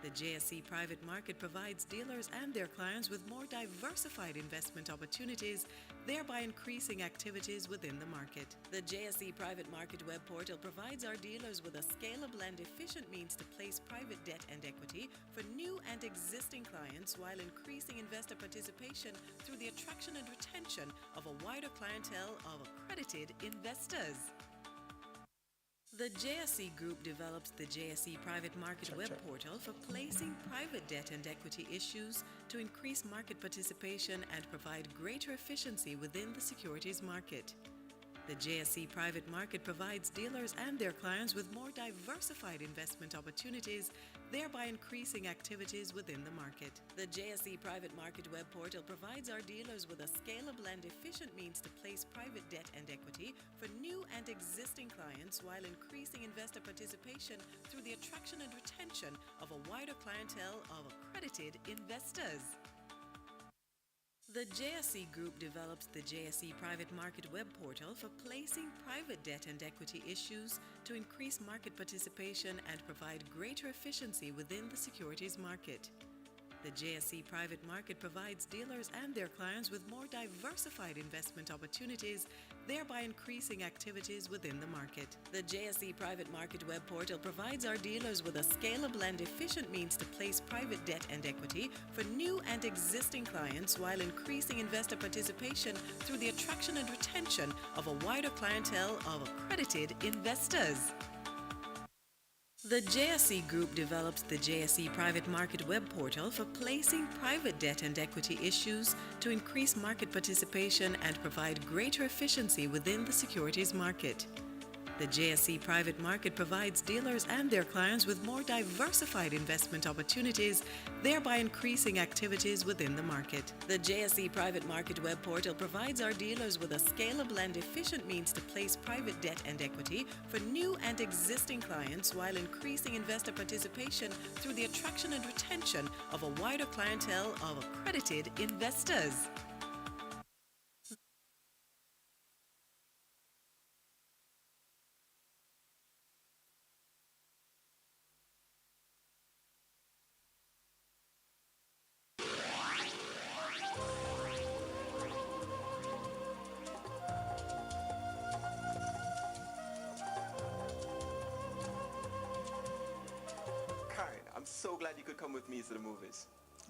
The JSE private market provides dealers and their clients with more diversified investment opportunities, thereby increasing activities within the market. The JSE private market web portal provides our dealers with a scalable and efficient means to place private debt and equity for new and existing clients while increasing investor participation through the attraction and retention of a wider clientele of accredited investors. The JSE Group develops the JSE Private Market web portal for placing private debt and equity issues to increase market participation and provide greater efficiency within the securities market. The JSE Private Market provides dealers and their clients with more diversified investment opportunities, thereby increasing activities within the market. The JSE Private Market web portal provides our dealers with a scalable and efficient means to place private debt and equity for new and existing clients while increasing investor participation through the attraction and retention of a wider clientele of accredited investors. The JSE Group develops the JSE Private Market web portal for placing private debt and equity issues to increase market participation and provide greater efficiency within the securities market. The JSE Private Market provides dealers and their clients with more diversified investment opportunities, thereby increasing activities within the market. The JSE Private Market web portal provides our dealers with a scalable and efficient means to place private debt and equity for new and existing clients while increasing investor participation through the attraction and retention of a wider clientele of accredited investors. The JSE Group develops the JSE Private Market web portal for placing private debt and equity issues to increase market participation and provide greater efficiency within the securities market. The JSE Private Market provides dealers and their clients with more diversified investment opportunities, thereby increasing activities within the market. The JSE Private Market web portal provides our dealers with a scalable and efficient means to place private debt and equity for new and existing clients while increasing investor participation through the attraction and retention of a wider clientele of accredited investors. I'm so glad you could come with me to the movies.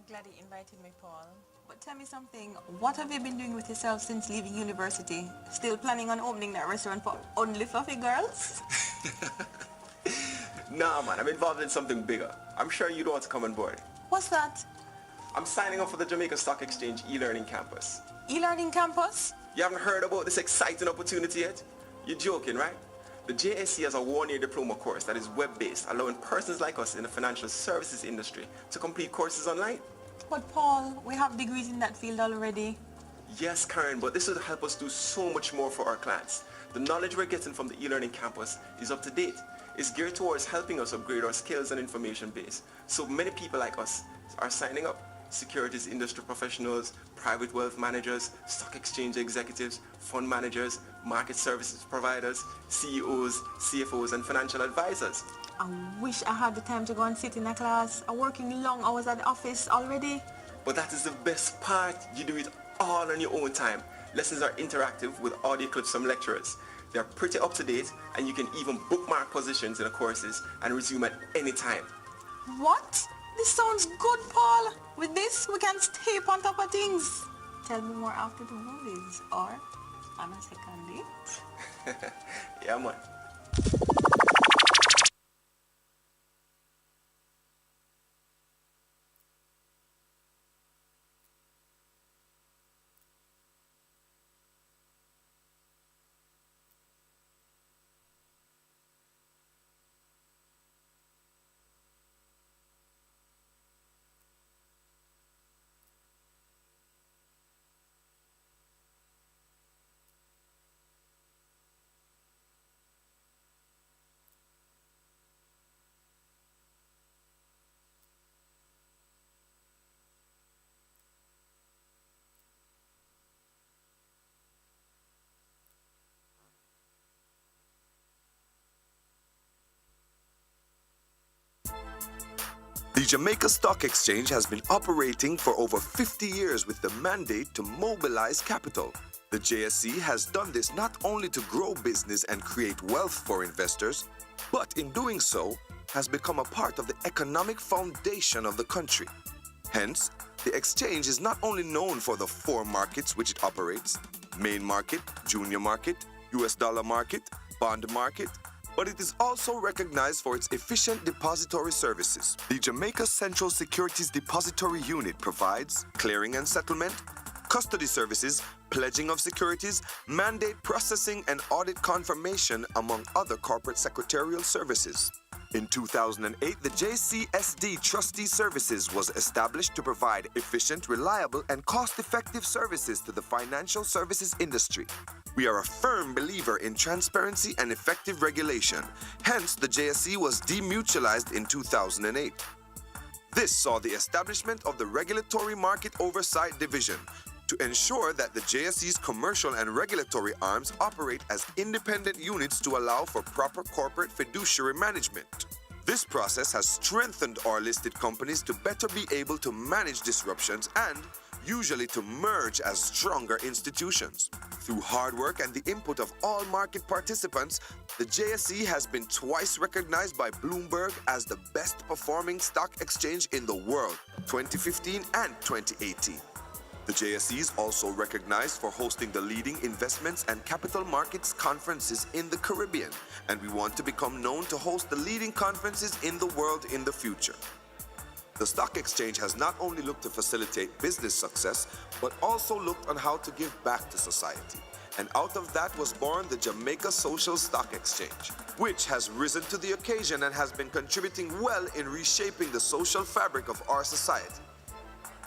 Glad you invited me, Paul. But tell me something, what have you been doing with yourself since leaving university? Still planning on opening that restaurant for only fluffy girls? Nah, man, I'm involved in something bigger. I'm sure you'd want to come on board. What's that? I'm signing up for the Jamaica Stock Exchange e-learning campus. E-learning campus? You haven't heard about this exciting opportunity yet? You're joking, right? The JSE has a one-year diploma course that is web-based, allowing persons like us in the financial services industry to complete courses online. But Paul, we have degrees in that field already. Yes, Karen, but this will help us do so much more for our clients. The knowledge we're getting from the e-learning campus is up to date. It's geared towards helping us upgrade our skills and information base. So many people like us are signing up. Securities industry professionals, private wealth managers, stock exchange executives, fund managers, market services providers, CEOs, CFOs, and financial advisors. I wish I had the time to go and sit in a class. I'm working long hours at the office already. But that is the best part. You do it all on your own time. Lessons are interactive with audio clips from lecturers. They're pretty up to date, and you can even bookmark positions in the courses and resume at any time. What? This sounds good, Paul. With this, we can stay on top of things. Tell me more after the movies, or on a second date. Yeah, man. The Jamaica Stock Exchange has been operating for over 50 years with the mandate to mobilize capital. The JSE has done this not only to grow business and create wealth for investors, but in doing so, has become a part of the economic foundation of the country. Hence, the exchange is not only known for the 4 markets which it operates, main market, junior market, US dollar market, bond market, but it is also recognized for its efficient depository services. The Jamaica Central Securities Depository Unit provides clearing and settlement, custody services, pledging of securities, mandate processing and audit confirmation, among other corporate secretarial services. In 2008, the JCSD Trustee Services was established to provide efficient, reliable, and cost-effective services to the financial services industry. We are a firm believer in transparency and effective regulation. Hence, the JSE was demutualized in 2008. This saw the establishment of the Regulatory Market Oversight Division to ensure that the JSE's commercial and regulatory arms operate as independent units to allow for proper corporate fiduciary management. This process has strengthened our listed companies to better be able to manage disruptions and usually to merge as stronger institutions. Through hard work and the input of all market participants, the JSE has been twice recognized by Bloomberg as the best performing stock exchange in the world, 2015 and 2018. The JSE is also recognized for hosting the leading investments and capital markets conferences in the Caribbean, and we want to become known to host the leading conferences in the world in the future. The stock exchange has not only looked to facilitate business success, but also looked on how to give back to society. And out of that was born the Jamaica Social Stock Exchange, which has risen to the occasion and has been contributing well in reshaping the social fabric of our society.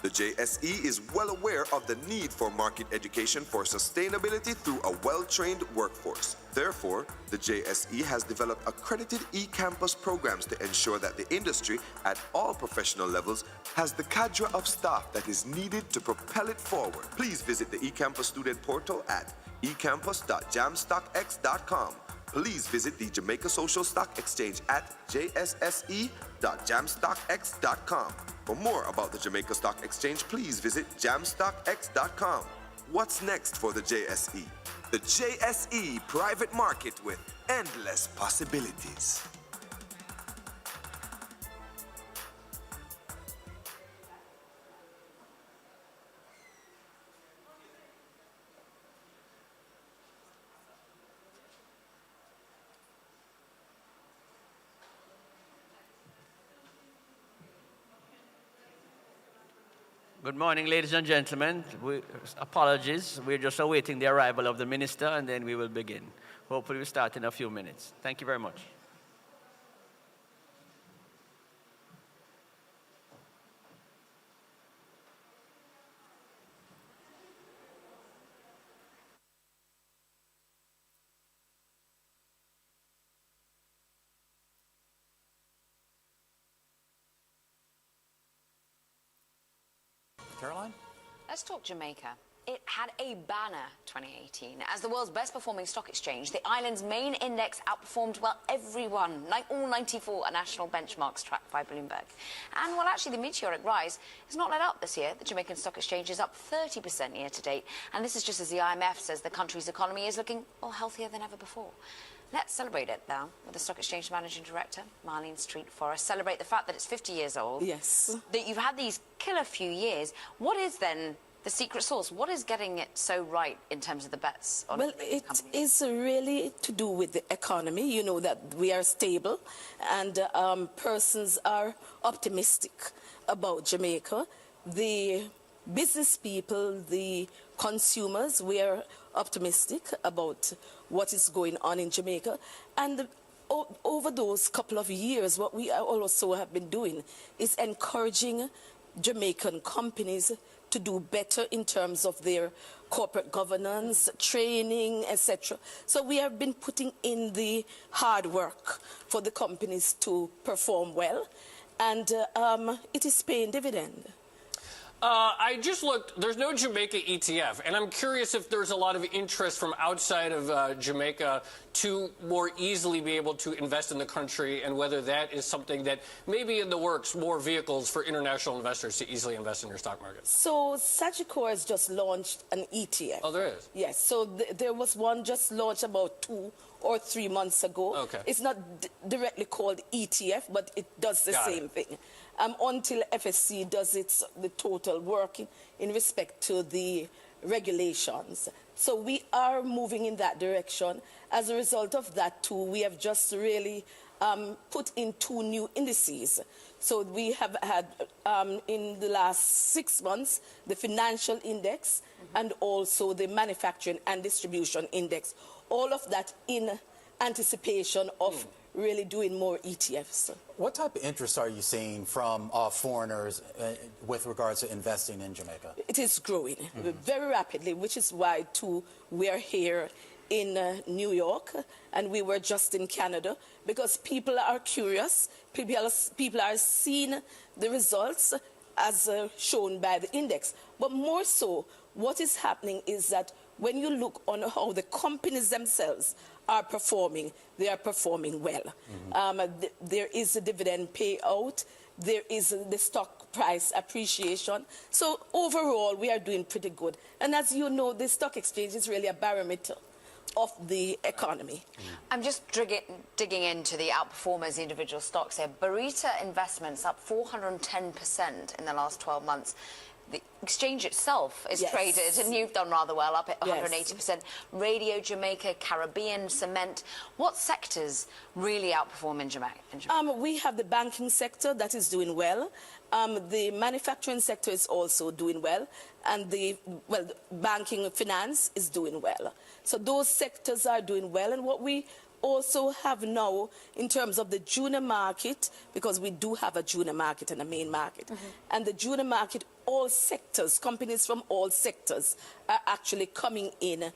The JSE is well aware of the need for market education for sustainability through a well-trained workforce. Therefore, the JSE has developed accredited e-campus programs to ensure that the industry, at all professional levels, has the cadre of staff that is needed to propel it forward. Please visit the eCampus student portal at ecampus.jamstockx.com. Please visit the Jamaica Social Stock Exchange at jsse.jamstockx.com. For more about the Jamaica Stock Exchange, please visit jamstockx.com. What's next for the JSE? The JSE private market with endless possibilities. Good morning, ladies and gentlemen. Apologies, we're just awaiting the arrival of the minister, and then we will begin. Hopefully we'll start in a few minutes. Thank you very much. Caroline? Let's talk Jamaica. It had a banner 2018. As the world's best performing stock exchange, the island's main index outperformed, well, everyone, like all 94 national benchmarks tracked by Bloomberg. And while actually the meteoric rise has not let up this year, the Jamaican Stock Exchange is up 30% year to date. And this is just as the IMF says the country's economy is looking, well, healthier than ever before. Let's celebrate it now with the Stock Exchange Managing Director, Marlene Street Forrest. Celebrate the fact that it's 50 years old. Yes. That you've had these killer few years. What is then the secret sauce? What is getting it so right in terms of the bets on Well, it is really to do with the economy. You know that we are stable and persons are optimistic about Jamaica. The business people, the consumers, we are optimistic about what is going on in Jamaica. And over those couple of years, what we also have been doing is encouraging Jamaican companies to do better in terms of their corporate governance, training, etc. So we have been putting in the hard work for the companies to perform well, and it is paying dividend. I just looked. There's no Jamaica ETF, and I'm curious if there's a lot of interest from outside of Jamaica to more easily be able to invest in the country, and whether that is something that may be in the works, more vehicles for international investors to easily invest in your stock market. So Sagicor has just launched an ETF. Oh, there is? Yes. So there was one just launched about 2 or 3 months ago. Okay. It's not directly called ETF, but it does the same thing. Until FSC does the total work in respect to the regulations. So we are moving in that direction. As a result of that, too, we have just really put in 2 new indices. So we have had, in the last 6 months, the financial index and also the manufacturing and distribution index. All of that in anticipation of really doing more ETFs. What type of interest are you seeing from foreigners with regards to investing in Jamaica? It is growing very rapidly, which is why, too, we are here in New York, and we were just in Canada, because people are curious. People are seeing the results as shown by the index. But more so, what is happening is that when you look on how the companies themselves are performing, they are performing well. There is a dividend payout. There is the stock price appreciation. So overall, we are doing pretty good. And as you know, the stock exchange is really a barometer of the economy. I'm just digging into the outperformers, the individual stocks here. Barita Investments up 410% in the last 12 months. The exchange itself is traded, and you've done rather well, up at 180%. Radio Jamaica, Caribbean, cement. What sectors really outperform in Jamaica? We have the banking sector that is doing well. The manufacturing sector is also doing well. And the banking and finance is doing well. So those sectors are doing well. And what we also have now in terms of the junior market, because we do have a junior market and a main market, and the junior market, all sectors, companies from all sectors are actually coming in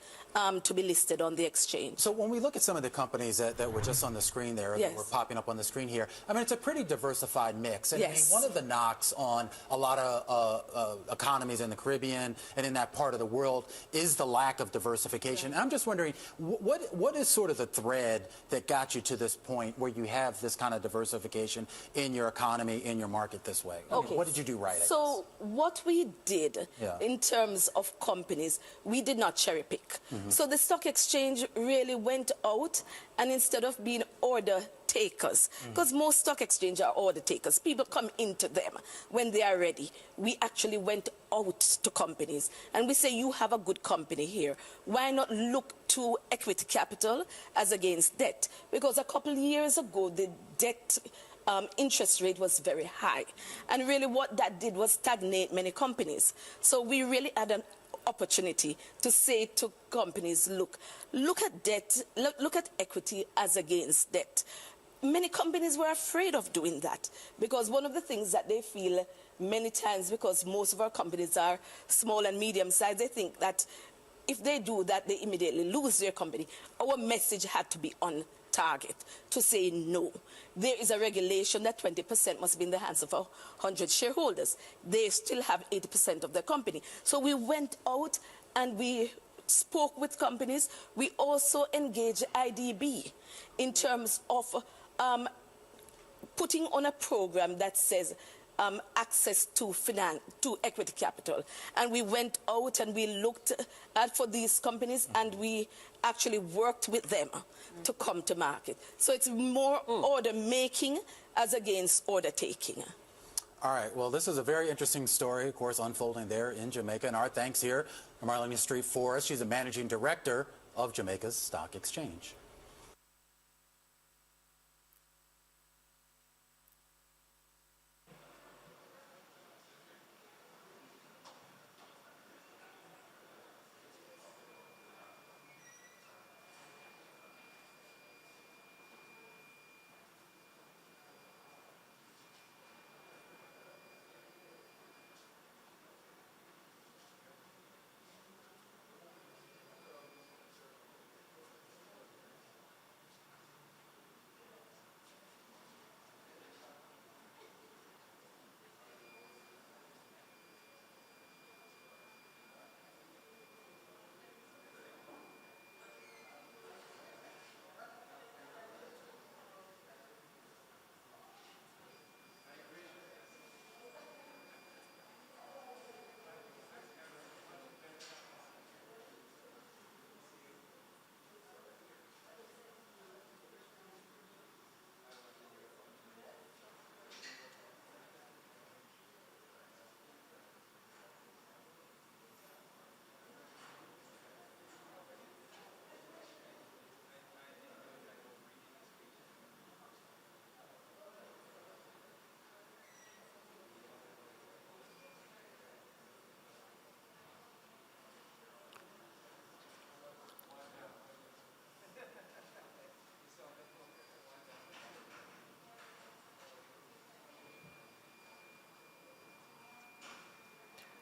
to be listed on the exchange. So when we look at some of the companies that were just on the screen there, that were popping up on the screen here, I mean, it's a pretty diversified mix. And I mean, one of the knocks on a lot of economies in the Caribbean and in that part of the world is the lack of diversification. And I'm just wondering, what is sort of the thread that got you to this point where you have this kind of diversification in your economy, in your market this way? I mean, what did you do right? So what we did in terms of companies, we did not cherry pick. So the stock exchange really went out, and instead of being order takers, because most stock exchange are order takers, people come into them when they are ready. We actually went out to companies and we say, you have a good company here. Why not look to equity capital as against debt? Because a couple of years ago, the debt interest rate was very high. And really what that did was stagnate many companies. So we really had an opportunity to say to companies, look at debt, look at equity as against debt. Many companies were afraid of doing that because one of the things that they feel many times, because most of our companies are small and medium sized, they think that if they do that, they immediately lose their company. Our message had to be on target to say no. There is a regulation that 20% must be in the hands of 100 shareholders. They still have 80% of the company. So we went out and we spoke with companies. We also engaged IDB in terms of putting on a program that says access to equity capital. And we went out and we looked at for these companies and we actually worked with them to come to market. So it's more order making as against order taking. All right. Well, this is a very interesting story, of course, unfolding there in Jamaica. And our thanks here to Marlene Street Forrest. She's the managing director of Jamaica's Stock Exchange.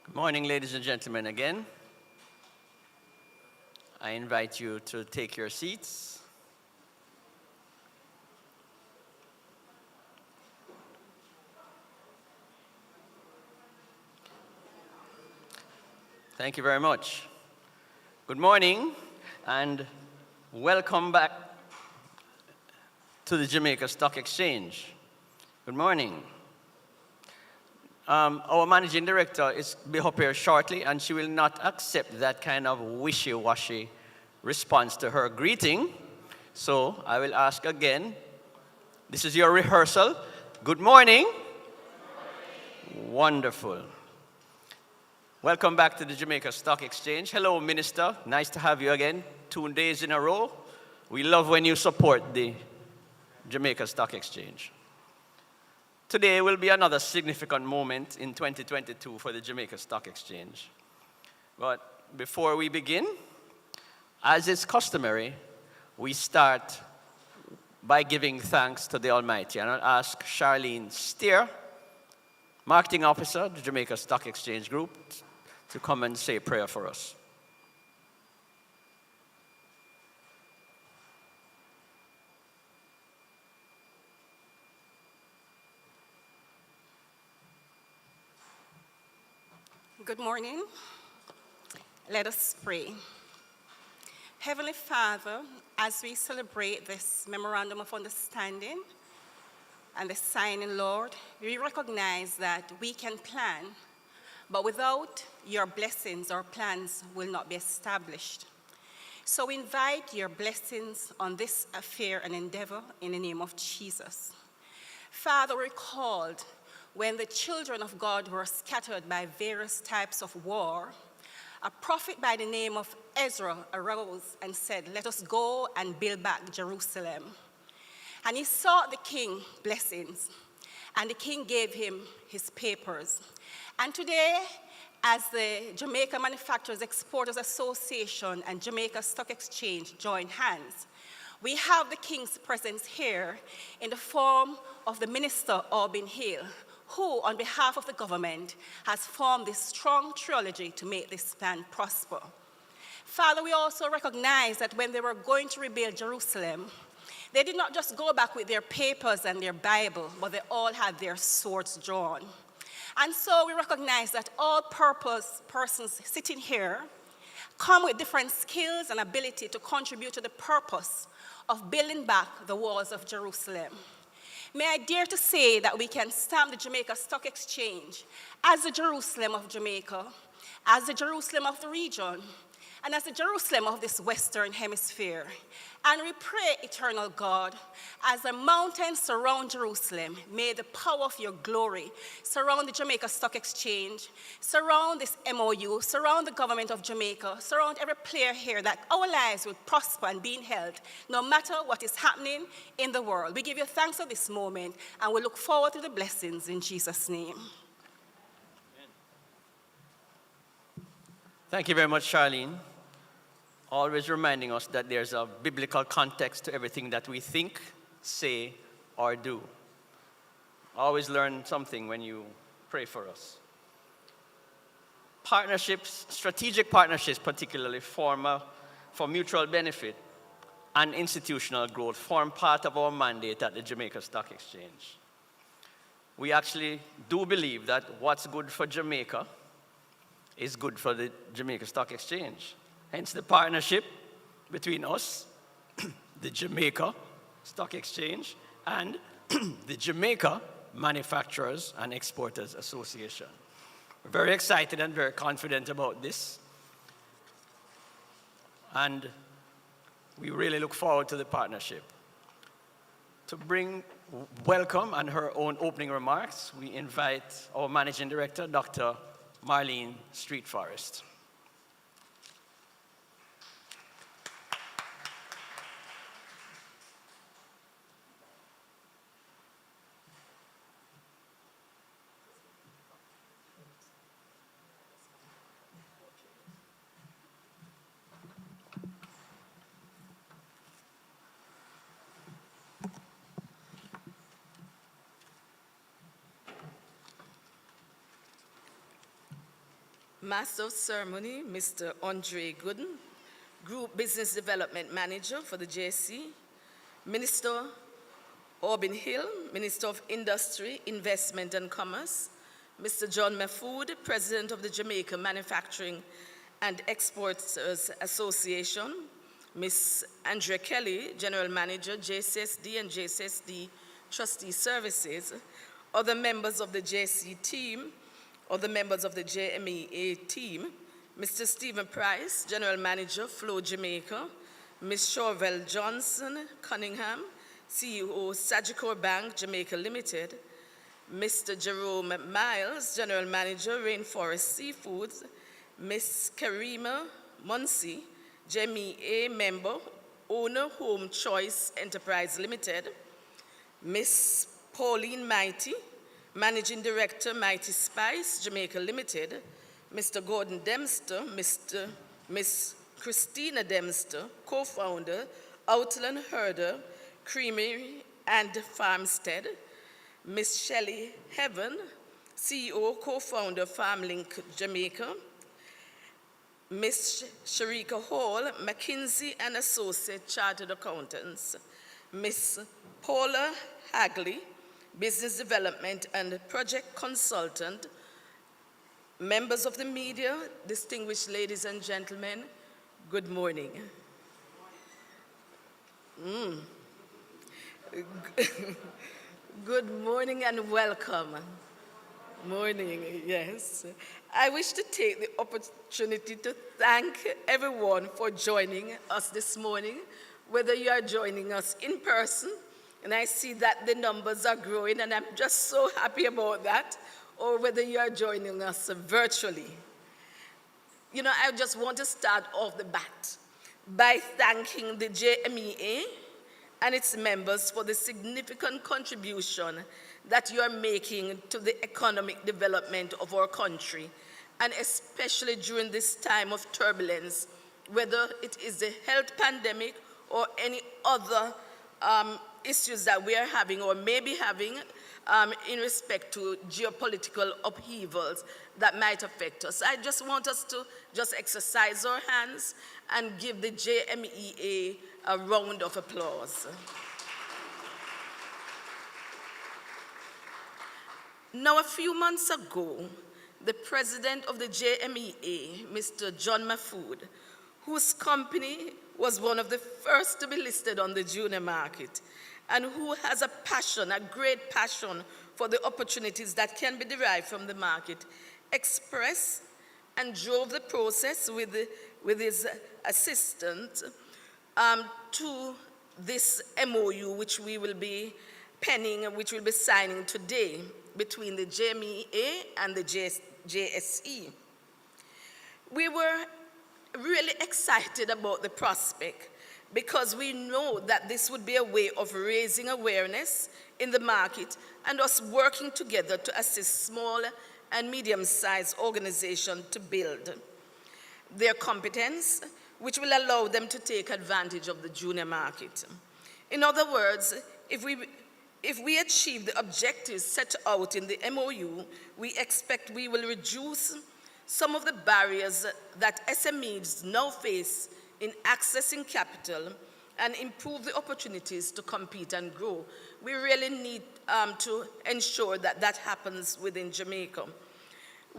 Good morning, ladies and gentlemen, again. I invite you to take your seats. Thank you very much. Good morning, and welcome back to the Jamaica Stock Exchange. Good morning. Our managing director is be up here shortly, and she will not accept that kind of wishy-washy response to her greeting. So I will ask again. This is your rehearsal. Good morning. Good morning. Wonderful. Welcome back to the Jamaica Stock Exchange. Hello, Minister. Nice to have you again. 2 days in a row. We love when you support the Jamaica Stock Exchange. Today will be another significant moment in 2022 for the Jamaica Stock Exchange. But before we begin, as is customary, we start by giving thanks to the Almighty. And I'll ask Charlene Steer, Marketing Officer, the Jamaica Stock Exchange Group, to come and say a prayer for us. Good morning. Let us pray. Heavenly Father, as we celebrate this Memorandum of Understanding and the signing, Lord, we recognize that we can plan, but without your blessings, our plans will not be established. So we invite your blessings on this affair and endeavor in the name of Jesus. Father, we're called when the children of God were scattered by various types of war, a prophet by the name of Ezra arose and said, "Let us go and build back Jerusalem." And he sought the king blessings, and the king gave him his papers. And today, as the Jamaica Manufacturers Exporters Association and Jamaica Stock Exchange join hands, we have the king's presence here in the form of the Minister Aubin Hill, who, on behalf of the government, has formed this strong trilogy to make this plan prosper. Father, we also recognize that when they were going to rebuild Jerusalem, they did not just go back with their papers and their Bible, but they all had their swords drawn. And so we recognize that all persons sitting here come with different skills and ability to contribute to the purpose of building back the walls of Jerusalem. May I dare to say that we can stamp the Jamaica Stock Exchange as the Jerusalem of Jamaica, as the Jerusalem of the region, and as the Jerusalem of this Western Hemisphere. And we pray, eternal God, as the mountains surround Jerusalem, may the power of your glory surround the Jamaica Stock Exchange, surround this MOU, surround the government of Jamaica, surround every player here, that our lives will prosper and be held, no matter what is happening in the world. We give you thanks for this moment, and we look forward to the blessings in Jesus' name. Thank you very much, Charlene. Always reminding us that there's a biblical context to everything that we think, say, or do. Always learn something when you pray for us. Partnerships, strategic partnerships particularly, for mutual benefit and institutional growth form part of our mandate at the Jamaica Stock Exchange. We actually do believe that what's good for Jamaica is good for the Jamaica Stock Exchange. Hence the partnership between us, the Jamaica Stock Exchange, and the Jamaica Manufacturers and Exporters Association. We're very excited and very confident about this. And we really look forward to the partnership. To bring welcome and her own opening remarks, we invite our Managing Director, Dr. Marlene Street Forest. Master of Ceremony, Mr. Andre Gooden, Group Business Development Manager for the JSE, Minister Orbin Hill, Minister of Industry, Investment and Commerce, Mr. John Mahfood, President of the Jamaica Manufacturing and Exporters Association, Ms. Andrea Kelly, General Manager, JSSD and JSSD Trustee Services, other members of the JSE team, other members of the JMEA team, Mr. Stephen Price, General Manager, Flow Jamaica, Ms. Chauvel Johnson Cunningham, CEO, Sagicor Bank, Jamaica Limited, Mr. Jerome Miles, General Manager, Rainforest Seafoods, Ms. Karima Munsi, JMEA member, owner, Home Choice Enterprise Limited, Ms. Pauline Mighty, Managing Director, Mighty Spice, Jamaica Limited, Mr. Gordon Dempster, Ms. Christina Dempster, co-founder, Outland Herder, Creamery and Farmstead, Ms. Shelley Heaven, CEO, co-founder, FarmLink Jamaica, Ms. Sharika Hall, McKinsey and Associate Chartered Accountants, Ms. Paula Hagley, Business Development and Project Consultant, members of the media, distinguished ladies and gentlemen, good morning. Good morning and welcome. Morning, yes. I wish to take the opportunity to thank everyone for joining us this morning, whether you are joining us in person, and I see that the numbers are growing, and I'm just so happy about that, or whether you are joining us virtually. You know, I just want to start off the bat by thanking the JMEA and its members for the significant contribution that you are making to the economic development of our country, and especially during this time of turbulence, whether it is the health pandemic or any other issues that we are having or may be having in respect to geopolitical upheavals that might affect us. I just want us to just exercise our hands and give the JMEA a round of applause. Now, a few months ago, the president of the JMEA, Mr. John Mahfood, whose company was one of the first to be listed on the junior market, and who has a passion, a great passion for the opportunities that can be derived from the market, expressed and drove the process with his assistant to this MOU, which we will be penning and which we'll be signing today between the JMEA and the JSE. We were really excited about the prospect because we know that this would be a way of raising awareness in the market and us working together to assist small and medium-sized organizations to build their competence, which will allow them to take advantage of the junior market. In other words, if we achieve the objectives set out in the MOU, we expect we will reduce some of the barriers that SMEs now face in accessing capital and improve the opportunities to compete and grow. We really need to ensure that that happens within Jamaica.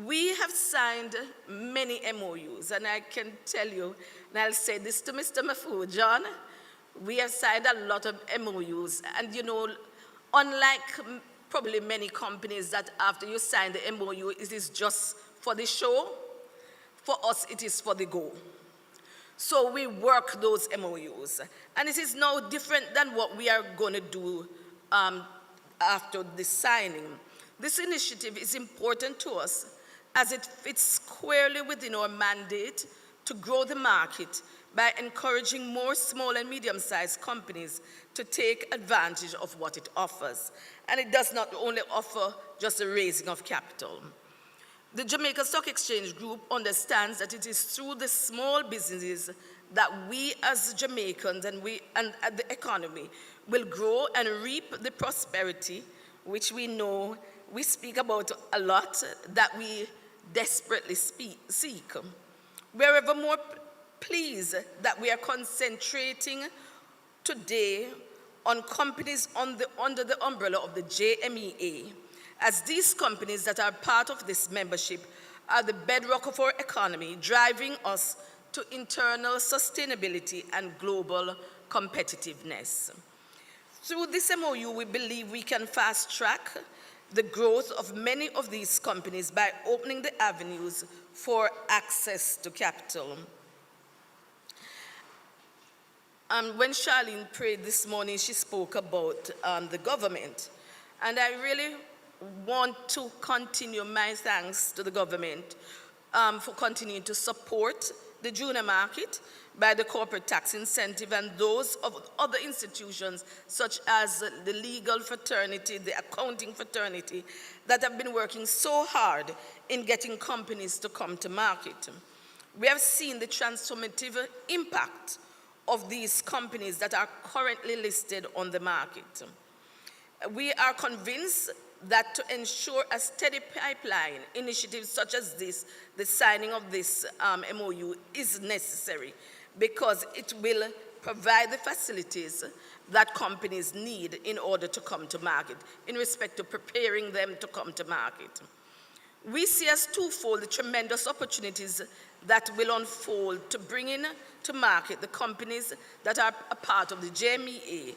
We have signed many MOUs, and I can tell you, and I'll say this to Mr. Mahfood, John, we have signed a lot of MOUs, and you know, unlike probably many companies that after you sign the MOU, it is just for the show, for us it is for the go. So we work those MOUs, and it is now different than what we are going to do after the signing. This initiative is important to us as it fits squarely within our mandate to grow the market by encouraging more small and medium-sized companies to take advantage of what it offers. And it does not only offer just a raising of capital. The Jamaica Stock Exchange Group understands that it is through the small businesses that we as Jamaicans and the economy will grow and reap the prosperity which we know we speak about a lot, that we desperately seek. We are ever more pleased that we are concentrating today on companies under the umbrella of the JMEA, as these companies that are part of this membership are the bedrock of our economy, driving us to internal sustainability and global competitiveness. Through this MOU, we believe we can fast-track the growth of many of these companies by opening the avenues for access to capital. When Charlene prayed this morning, she spoke about the government. And I really want to continue my thanks to the government for continuing to support the junior market by the corporate tax incentive and those of other institutions such as the legal fraternity, the accounting fraternity, that have been working so hard in getting companies to come to market. We have seen the transformative impact of these companies that are currently listed on the market. We are convinced that to ensure a steady pipeline, initiatives such as this, the signing of this MOU is necessary because it will provide the facilities that companies need in order to come to market, in respect to preparing them to come to market. We see as twofold the tremendous opportunities that will unfold to bring in to market the companies that are a part of the JMEA.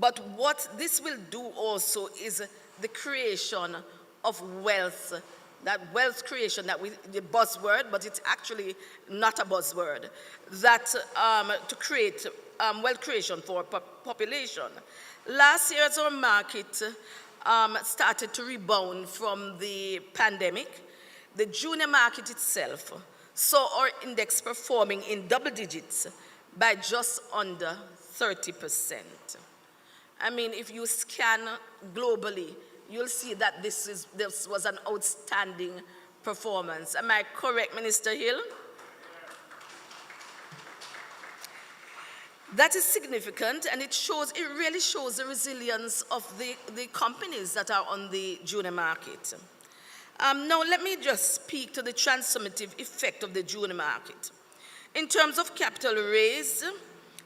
But what this will do also is the creation of wealth, that wealth creation, the buzzword, but it's actually not a buzzword, that to create wealth creation for population. Last year, as our market started to rebound from the pandemic, the junior market itself saw our index performing in double digits by just under 30%. I mean, if you scan globally, you'll see that this was an outstanding performance. Am I correct, Minister Hill? That is significant, and it really shows the resilience of the companies that are on the junior market. Now, let me just speak to the transformative effect of the junior market. In terms of capital raised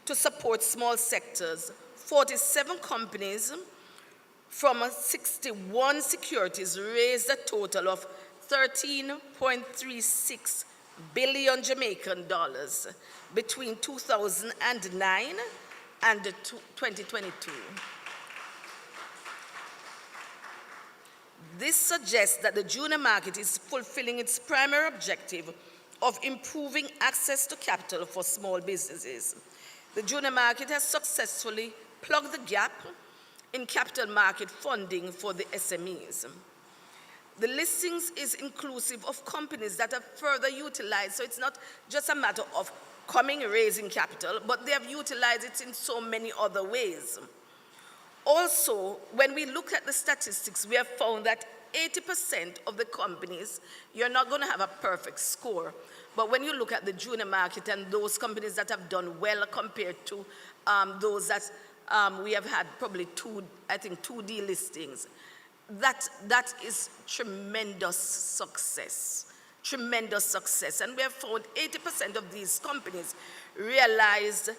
to support small sectors, 47 companies from 61 securities raised a total of 13.36 billion Jamaican dollars between 2009 and 2022. This suggests that the junior market is fulfilling its primary objective of improving access to capital for small businesses. The junior market has successfully plugged the gap in capital market funding for the SMEs. The listings is inclusive of companies that have further utilized, so it's not just a matter of coming, raising capital, but they have utilized it in so many other ways. Also, when we look at the statistics, we have found that 80% of the companies, you're not going to have a perfect score, but when you look at the junior market and those companies that have done well compared to those that we have had probably two delistings, that is tremendous success. Tremendous success. And we have found 80% of these companies realized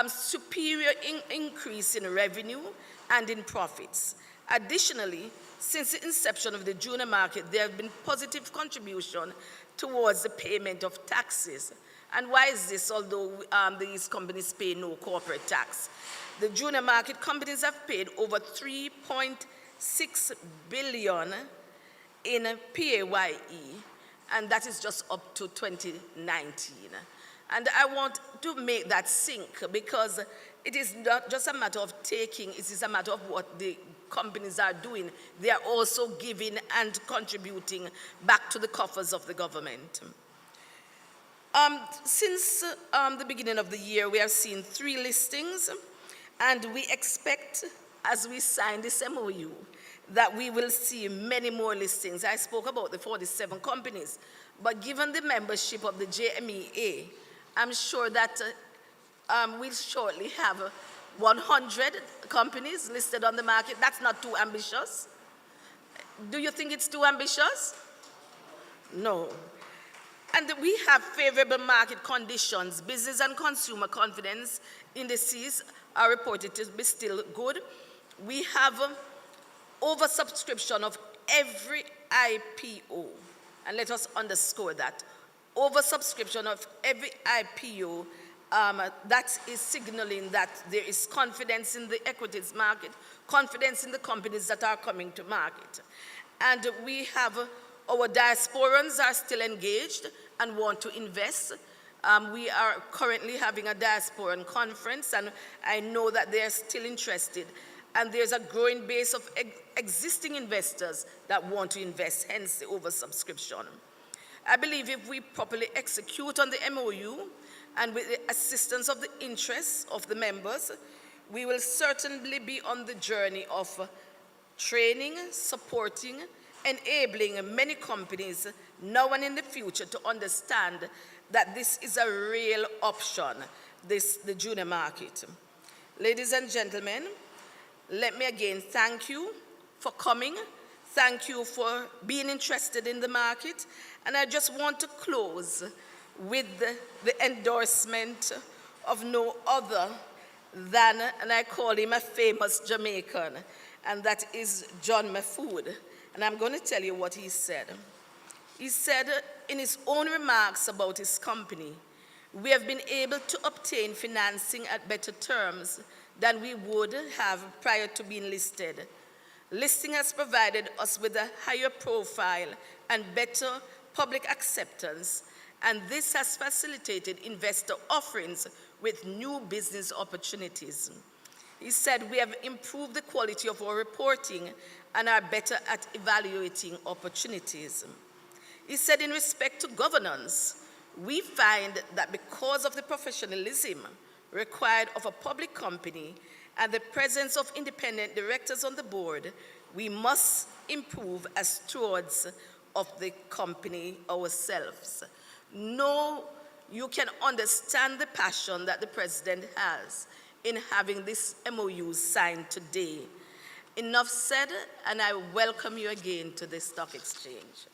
superior increase in revenue and in profits. Additionally, since the inception of the junior market, there have been positive contribution towards the payment of taxes. And why is this, although these companies pay no corporate tax? The junior market companies have paid over $3.6 billion in PAYE, and that is just up to 2019. And I want to make that sink, because it is not just a matter of taking, it is a matter of what the companies are doing. They are also giving and contributing back to the coffers of the government. Since the beginning of the year, we have seen 3 listings, and we expect, as we sign this MOU, that we will see many more listings. I spoke about the 47 companies, but given the membership of the JMEA, I'm sure that we'll shortly have 100 companies listed on the market. That's not too ambitious. Do you think it's too ambitious? No. And we have favorable market conditions. Business and consumer confidence indices are reported to be still good. We have oversubscription of every IPO. And let us underscore that. Oversubscription of every IPO, that is signaling that there is confidence in the equities market, confidence in the companies that are coming to market. And we have our diasporans are still engaged and want to invest. We are currently having a diasporan conference, and I know that they are still interested. And there's a growing base of existing investors that want to invest, hence the oversubscription. I believe if we properly execute on the MOU and with the assistance of the interests of the members, we will certainly be on the journey of training, supporting, enabling many companies now and in the future to understand that this is a real option, the junior market. Ladies and gentlemen, let me again thank you for coming. Thank you for being interested in the market. And I just want to close with the endorsement of no other than, and I call him a famous Jamaican, and that is John Mahfood. And I'm going to tell you what he said. He said in his own remarks about his company, "We have been able to obtain financing at better terms than we would have prior to being listed. Listing has provided us with a higher profile and better public acceptance, and this has facilitated investor offerings with new business opportunities." He said, "We have improved the quality of our reporting and are better at evaluating opportunities." He said, "In respect to governance, we find that because of the professionalism required of a public company and the presence of independent directors on the board, we must improve as stewards of the company ourselves." No, you can understand the passion that the president has in having this MOU signed today. Enough said, and I welcome you again to the stock exchange.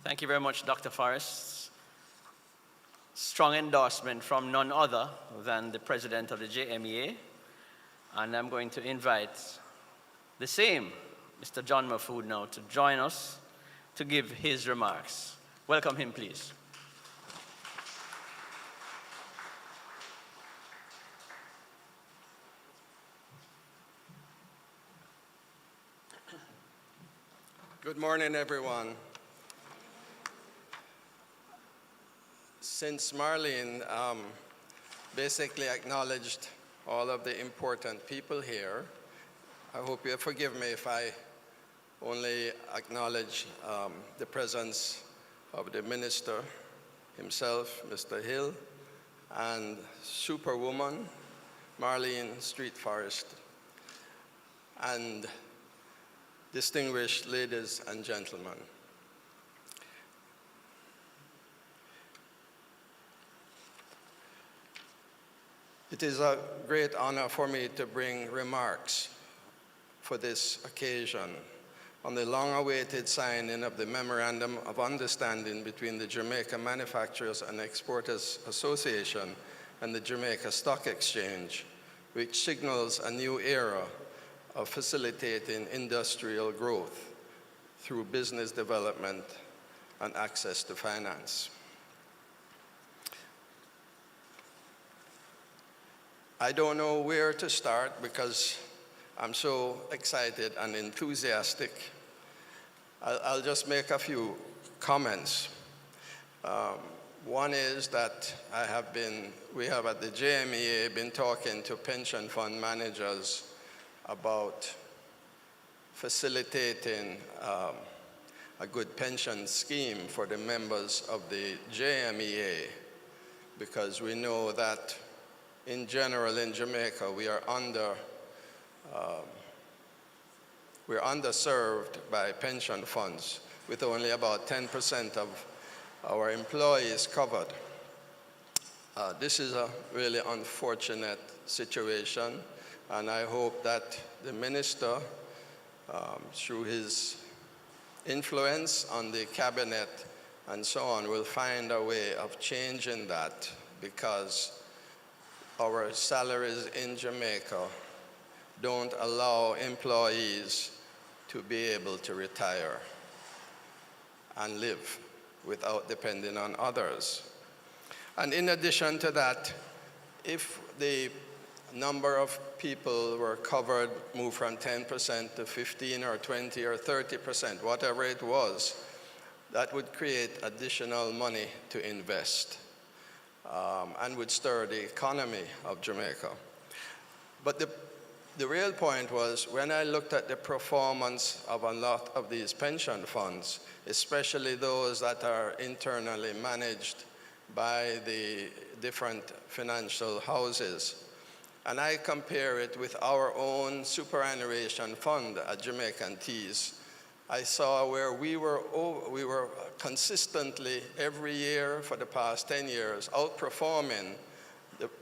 Thank you very much, Dr. Forrest. Strong endorsement from none other than the president of the JMEA. And I'm going to invite the same Mr. John Mahfood now to join us to give his remarks. Welcome him, please. Good morning, everyone. Since Marlene basically acknowledged all of the important people here, I hope you'll forgive me if I only acknowledge the presence of the minister himself, Mr. Hill, and Superwoman, Marlene Street Forrest, and distinguished ladies and gentlemen. It is a great honor for me to bring remarks for this occasion on the long-awaited signing of the Memorandum of Understanding between the Jamaica Manufacturers and Exporters Association and the Jamaica Stock Exchange, which signals a new era of facilitating industrial growth through business development and access to finance. I don't know where to start because I'm so excited and enthusiastic. I'll just make a few comments. One is that we have at the JMEA been talking to pension fund managers about facilitating a good pension scheme for the members of the JMEA, because we know that in general in Jamaica we are underserved by pension funds, with only about 10% of our employees covered. This is a really unfortunate situation, and I hope that the minister, through his influence on the cabinet and so on, will find a way of changing that, because our salaries in Jamaica don't allow employees to be able to retire and live without depending on others. And in addition to that, if the number of people were covered moved from 10% to 15 or 20 or 30%, whatever it was, that would create additional money to invest and would stir the economy of Jamaica. But the real point was, when I looked at the performance of a lot of these pension funds, especially those that are internally managed by the different financial houses, and I compare it with our own superannuation fund at Jamaican Teas, I saw where we were consistently every year for the past 10 years outperforming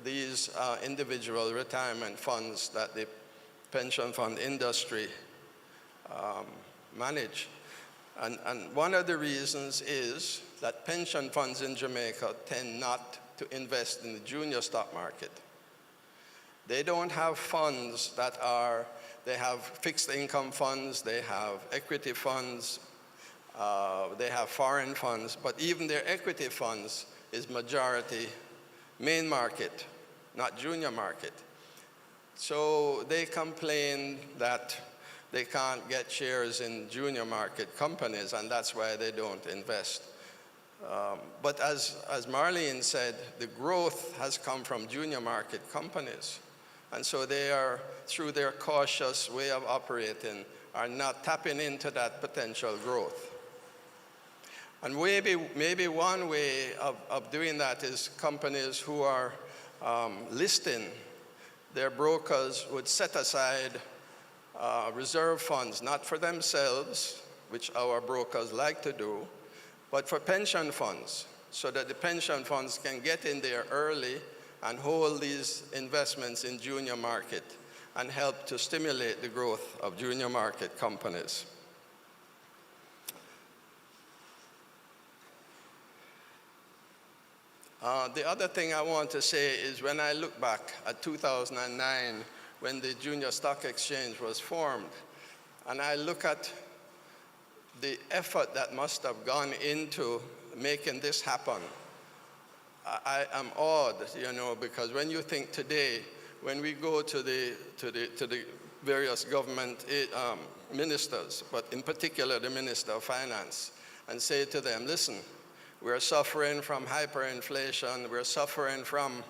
these individual retirement funds that the pension fund industry manage. And one of the reasons is that pension funds in Jamaica tend not to invest in the junior stock market. They don't have funds that are, they have fixed income funds, they have equity funds, they have foreign funds, but even their equity funds is majority main market, not junior market. So they complain that they can't get shares in junior market companies, and that's why they don't invest. But as Marlene said, the growth has come from junior market companies. And so they are, through their cautious way of operating, are not tapping into that potential growth. And maybe one way of doing that is companies who are listing, their brokers would set aside reserve funds, not for themselves, which our brokers like to do, but for pension funds, so that the pension funds can get in there early and hold these investments in junior market and help to stimulate the growth of junior market companies. The other thing I want to say is, when I look back at 2009, when the Junior Stock Exchange was formed, and I look at the effort that must have gone into making this happen, I am awed, you know, because when you think today, when we go to the various government ministers, but in particular the Minister of Finance, and say to them, listen, we're suffering from hyperinflation, we're suffering from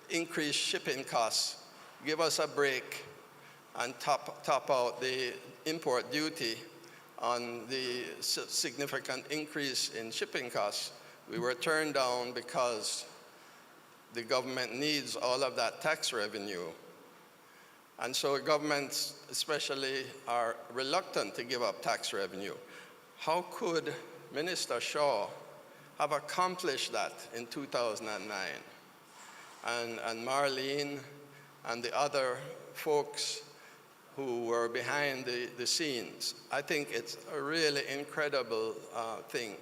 increased shipping costs, give us a break and top out the import duty on the significant increase in shipping costs. We were turned down because the government needs all of that tax revenue. And so governments especially are reluctant to give up tax revenue. How could Minister Shaw have accomplished that in 2009? And Marlene and the other folks who were behind the scenes, I think it's a really incredible thing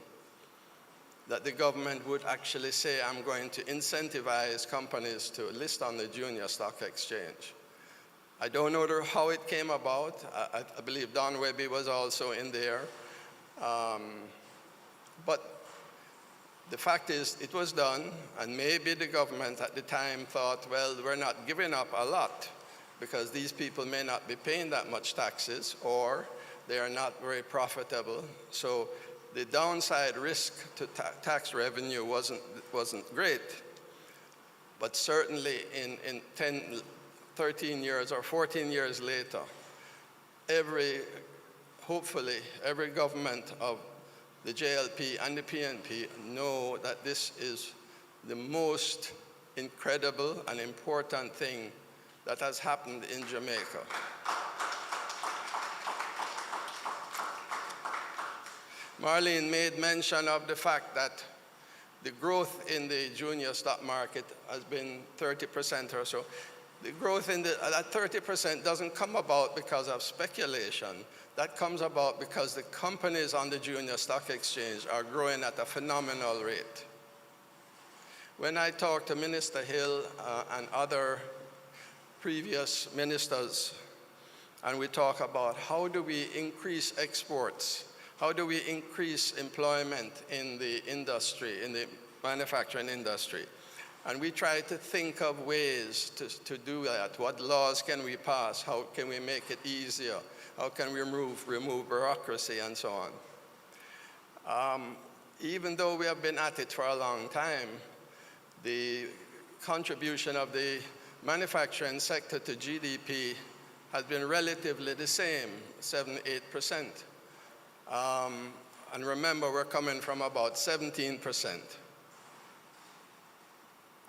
that the government would actually say, I'm going to incentivize companies to list on the Junior Stock Exchange. I don't know how it came about. I believe Don Webby was also in there. But the fact is, it was done, and maybe the government at the time thought, well, we're not giving up a lot, because these people may not be paying that much taxes, or they are not very profitable. So the downside risk to tax revenue wasn't great. But certainly in 10, 13 years or 14 years later, hopefully every government of the JLP and the PNP know that this is the most incredible and important thing that has happened in Jamaica. Marlene made mention of the fact that the growth in the junior stock market has been 30% or so. The growth in that 30% doesn't come about because of speculation. That comes about because the companies on the junior stock exchange are growing at a phenomenal rate. When I talk to Minister Hill and other previous ministers, and we talk about how do we increase exports, how do we increase employment in the industry, in the manufacturing industry, and we try to think of ways to do that. What laws can we pass? How can we make it easier? How can we remove bureaucracy and so on? Even though we have been at it for a long time, the contribution of the manufacturing sector to GDP has been relatively the same, 7–8%. And remember, we're coming from about 17%.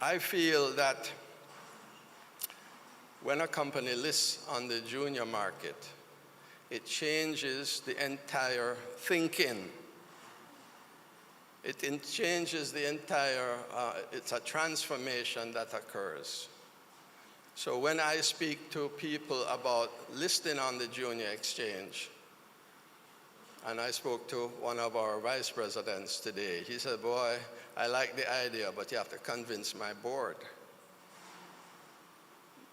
I feel that when a company lists on the junior market, it changes the entire thinking. It changes the entire, it's a transformation that occurs. So when I speak to people about listing on the junior exchange, and I spoke to one of our vice presidents today, he said, boy, I like the idea, but you have to convince my board.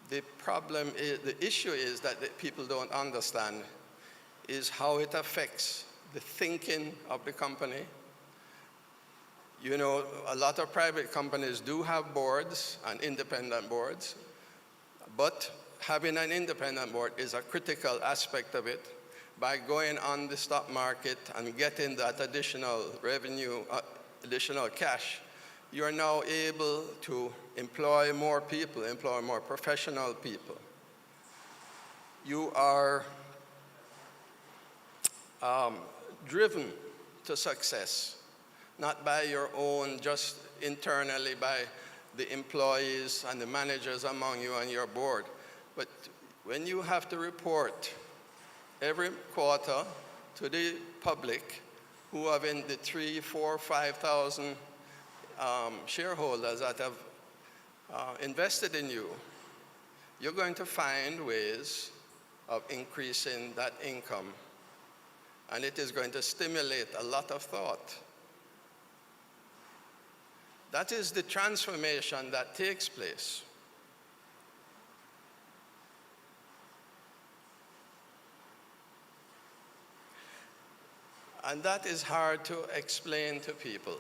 The problem is, the issue is that people don't understand is how it affects the thinking of the company. You know, a lot of private companies do have boards and independent boards, but having an independent board is a critical aspect of it. By going on the stock market and getting that additional revenue, additional cash, you are now able to employ more people, employ more professional people. You are driven to success, not by your own, just internally by the employees and the managers among you and your board. But when you have to report every quarter to the public who have in the 3,000, 4,000, 5,000 shareholders that have invested in you, you're going to find ways of increasing that income. And it is going to stimulate a lot of thought. That is the transformation that takes place. And that is hard to explain to people.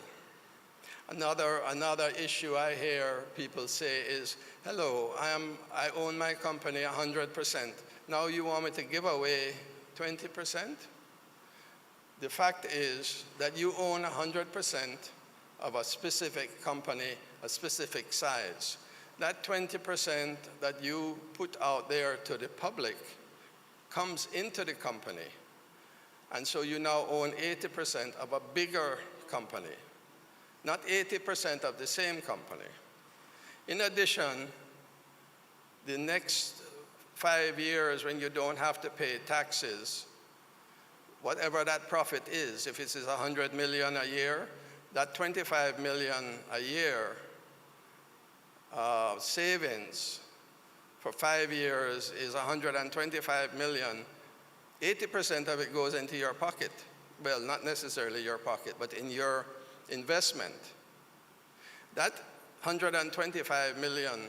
Another issue I hear people say is, hello, I own my company 100%. Now you want me to give away 20%? The fact is that you own 100% of a specific company, a specific size. That 20% that you put out there to the public comes into the company. And so you now own 80% of a bigger company, not 80% of the same company. In addition, the next 5 years when you don't have to pay taxes, whatever that profit is, if it is 100 million a year, that 25 million a year savings for 5 years is 125 million. 80% of it goes into your pocket. Well, not necessarily your pocket, but in your investment. That 125 million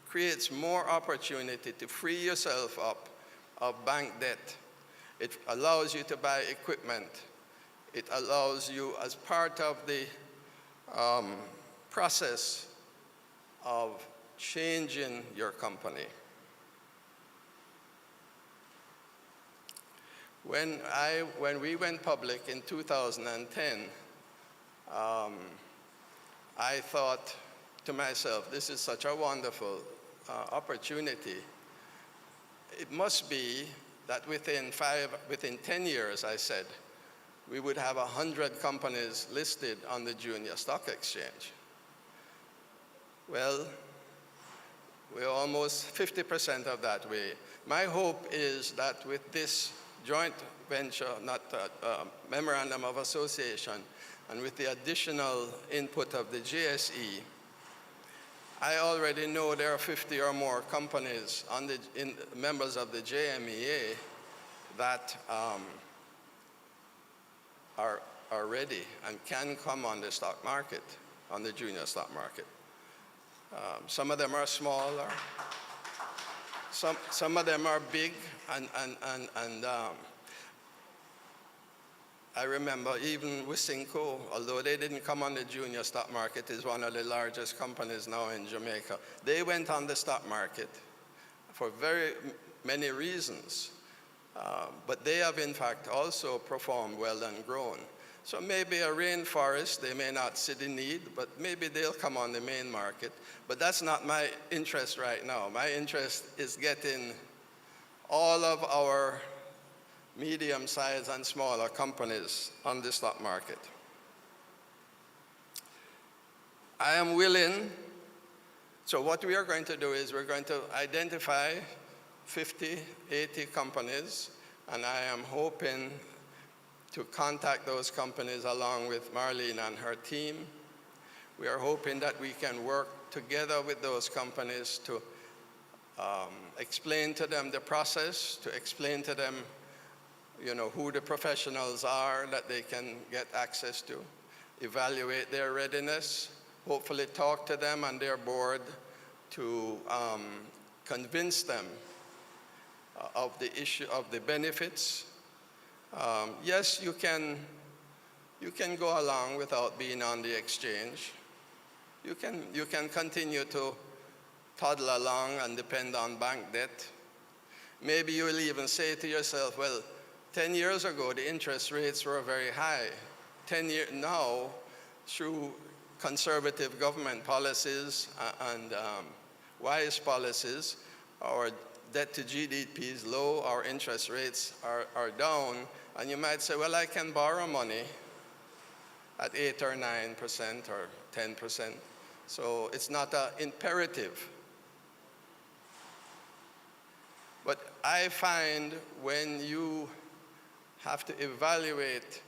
creates more opportunity to free yourself up of bank debt. It allows you to buy equipment. It allows you, as part of the process of changing your company. When we went public in 2010, I thought to myself, this is such a wonderful opportunity. It must be that within 10 years, I said, we would have 100 companies listed on the junior stock exchange. Well, we're almost 50% of that way. My hope is that with this joint venture, memorandum of association, and with the additional input of the JSE, I already know there are 50 or more companies members of the JMEA that are ready and can come on the stock market, on the junior stock market. Some of them are smaller, some of them are big, and I remember even Wisynco, although they didn't come on the junior stock market, is one of the largest companies now in Jamaica. They went on the stock market for very many reasons, but they have in fact also performed well and grown. So maybe a rainforest, they may not see the need, but maybe they'll come on the main market. But that's not my interest right now. My interest is getting all of our medium-sized and smaller companies on the stock market. I am willing, so what we are going to do is we're going to identify 50, 80 companies, and I am hoping to contact those companies along with Marlene and her team. We are hoping that we can work together with those companies to explain to them the process, to explain to them who the professionals are that they can get access to, evaluate their readiness, hopefully talk to them and their board to convince them of the issue of the benefits. Yes, you can go along without being on the exchange. You can continue to toddle along and depend on bank debt. Maybe you will even say to yourself, well, 10 years ago the interest rates were very high. 10 years now, through conservative government policies and wise policies, our debt to GDP is low, our interest rates are down, and you might say, well, I can borrow money at 8 or 9% or 10%. So it's not an imperative. But I find when you have to evaluate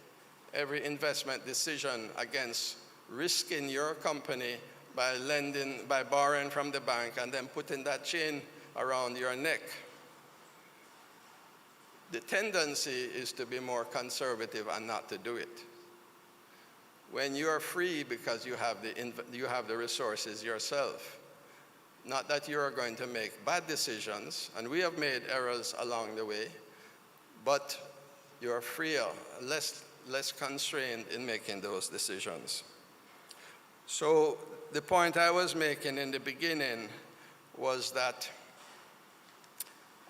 every investment decision against risking your company by borrowing from the bank and then putting that chain around your neck, the tendency is to be more conservative and not to do it. When you are free because you have the resources yourself, not that you are going to make bad decisions, and we have made errors along the way, but you are freer, less constrained in making those decisions. So the point I was making in the beginning was that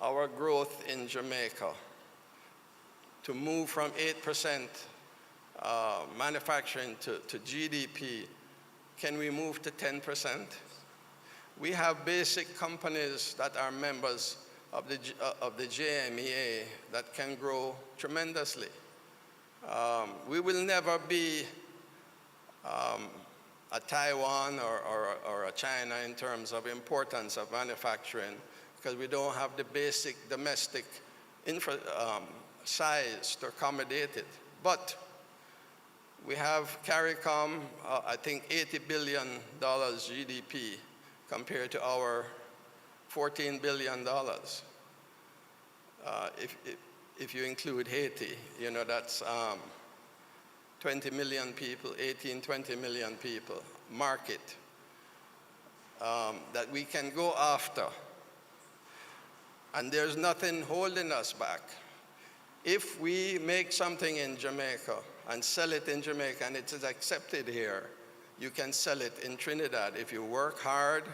our growth in Jamaica, to move from 8% manufacturing to GDP, can we move to 10%? We have basic companies that are members of the JMEA that can grow tremendously. We will never be a Taiwan or a China in terms of importance of manufacturing, because we don't have the basic domestic size to accommodate it. But we have CARICOM, I think $80 billion GDP compared to our $14 billion. If you include Haiti, that's 20 million people, 20 million people, market that we can go after. And there's nothing holding us back. If we make something in Jamaica and sell it in Jamaica and it is accepted here, you can sell it in Trinidad. If you work hard,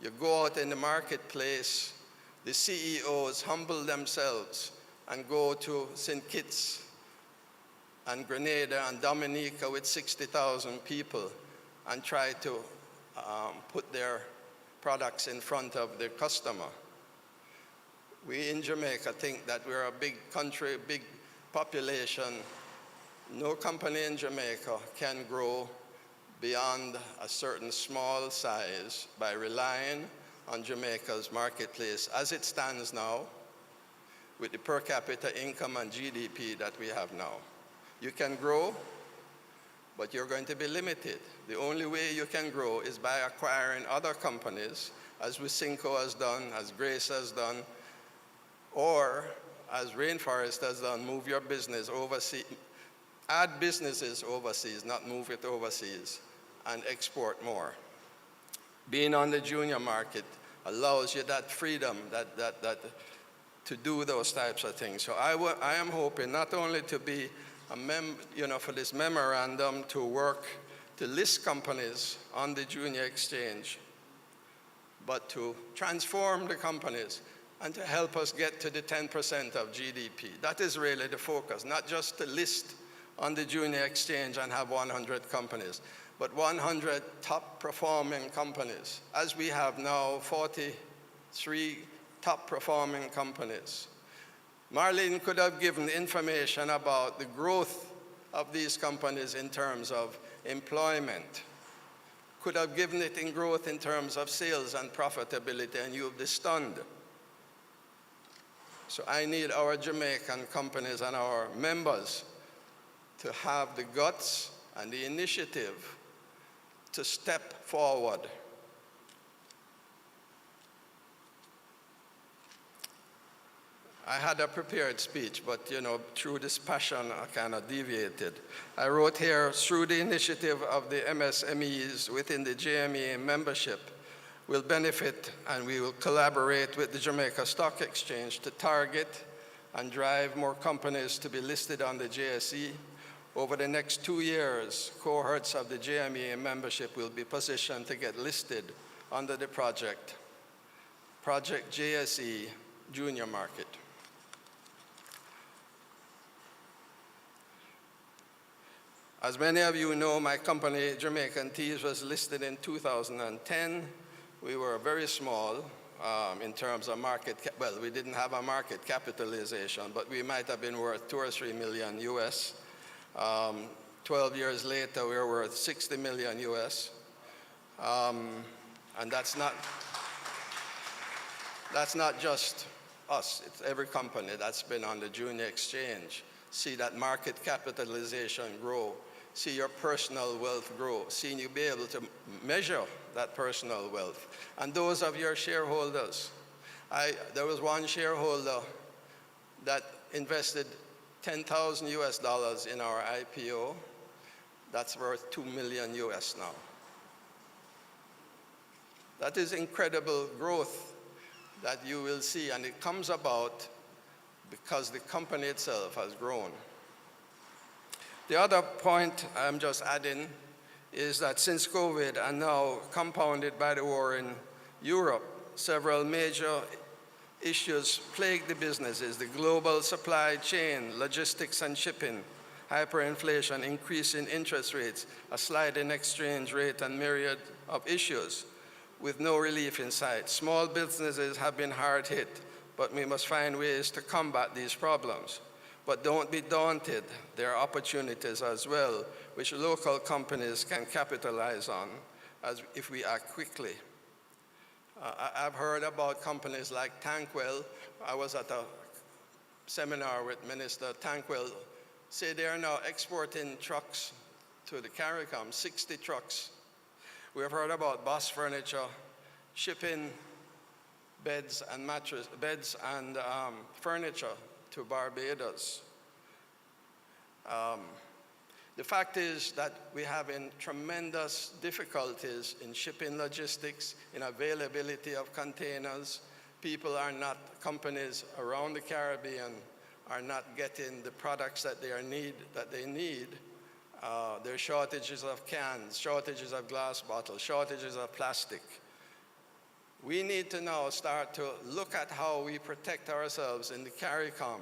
you go out in the marketplace, the CEOs humble themselves and go to St. Kitts and Grenada and Dominica with 60,000 people and try to put their products in front of their customer. We in Jamaica think that we're a big country, big population. No company in Jamaica can grow beyond a certain small size by relying on Jamaica's marketplace as it stands now. with the per capita income and GDP that we have now. You can grow, but you're going to be limited. The only way you can grow is by acquiring other companies, as Wysinco has done, as Grace has done, or as Rainforest has done, move your business overseas, add businesses overseas, not move it overseas, and export more. Being on the junior market allows you that freedom to do those types of things. So I am hoping not only to be for this memorandum to work to list companies on the junior exchange, but to transform the companies and to help us get to the 10% of GDP. That is really the focus, not just to list on the junior exchange and have 100 companies, but 100 top performing companies, as we have now 43 top performing companies. Marlene could have given information about the growth of these companies in terms of employment, could have given it in growth in terms of sales and profitability, and you'd be stunned. So I need our Jamaican companies and our members to have the guts and the initiative to step forward. I had a prepared speech, but through this passion, I kind of deviated. I wrote here, through the initiative of the MSMEs within the JMEA membership, will benefit, and we will collaborate with the Jamaica Stock Exchange to target and drive more companies to be listed on the JSE. Over the next 2 years, cohorts of the JMEA membership will be positioned to get listed under the Project JSE Junior Market. As many of you know, my company, Jamaican Teas, was listed in 2010. We were very small in terms of well, we didn't have a market capitalization, but we might have been worth 2 or 3 million US. 12 years later, we were worth 60 million US. And that's not just us, it's every company that's been on the junior exchange. See that market capitalization grow, see your personal wealth grow, seeing you be able to measure that personal wealth. And those of your shareholders, there was one shareholder that invested $10,000 US in our IPO. That's worth 2 million US now. That is incredible growth that you will see, and it comes about because the company itself has grown. The other point I'm just adding is that since COVID, and now compounded by the war in Europe, several major issues plague the businesses: the global supply chain, logistics and shipping, hyperinflation, increase in interest rates, a slide in exchange rate, and myriad of issues with no relief in sight. Small businesses have been hard hit, but we must find ways to combat these problems. But don't be daunted. There are opportunities as well, which local companies can capitalize on if we act quickly. I've heard about companies like Tankwell. I was at a seminar with Minister Tankwell. Say they are now exporting trucks to the CARICOM, 60 trucks. We have heard about Boss Furniture shipping beds and furniture to Barbados. The fact is that we're having tremendous difficulties in shipping logistics, in availability of containers. Companies around the Caribbean are not getting the products that they need. There are shortages of cans, shortages of glass bottles, shortages of plastic. We need to now start to look at how we protect ourselves in the CARICOM.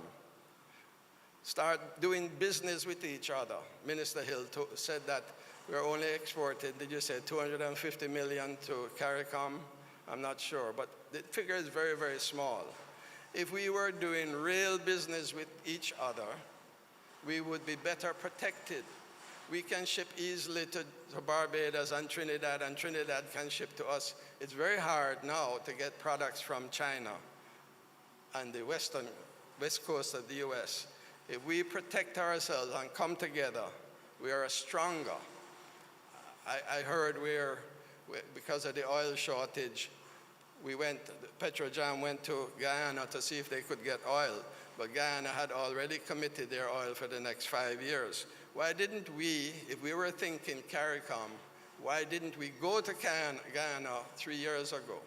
Start doing business with each other. Minister Hill said that we're only exported, did you say 250 million to CARICOM? I'm not sure, but the figure is very, very small. If we were doing real business with each other, we would be better protected. We can ship easily to Barbados and Trinidad can ship to us. It's very hard now to get products from China and the Western west coast of the U.S. If we protect ourselves and come together, we are stronger. I heard because of the oil shortage, Petrojam went to Guyana to see if they could get oil, but Guyana had already committed their oil for the next 5 years. Why didn't we, if we were thinking CARICOM, why didn't we go to Guyana 3 years ago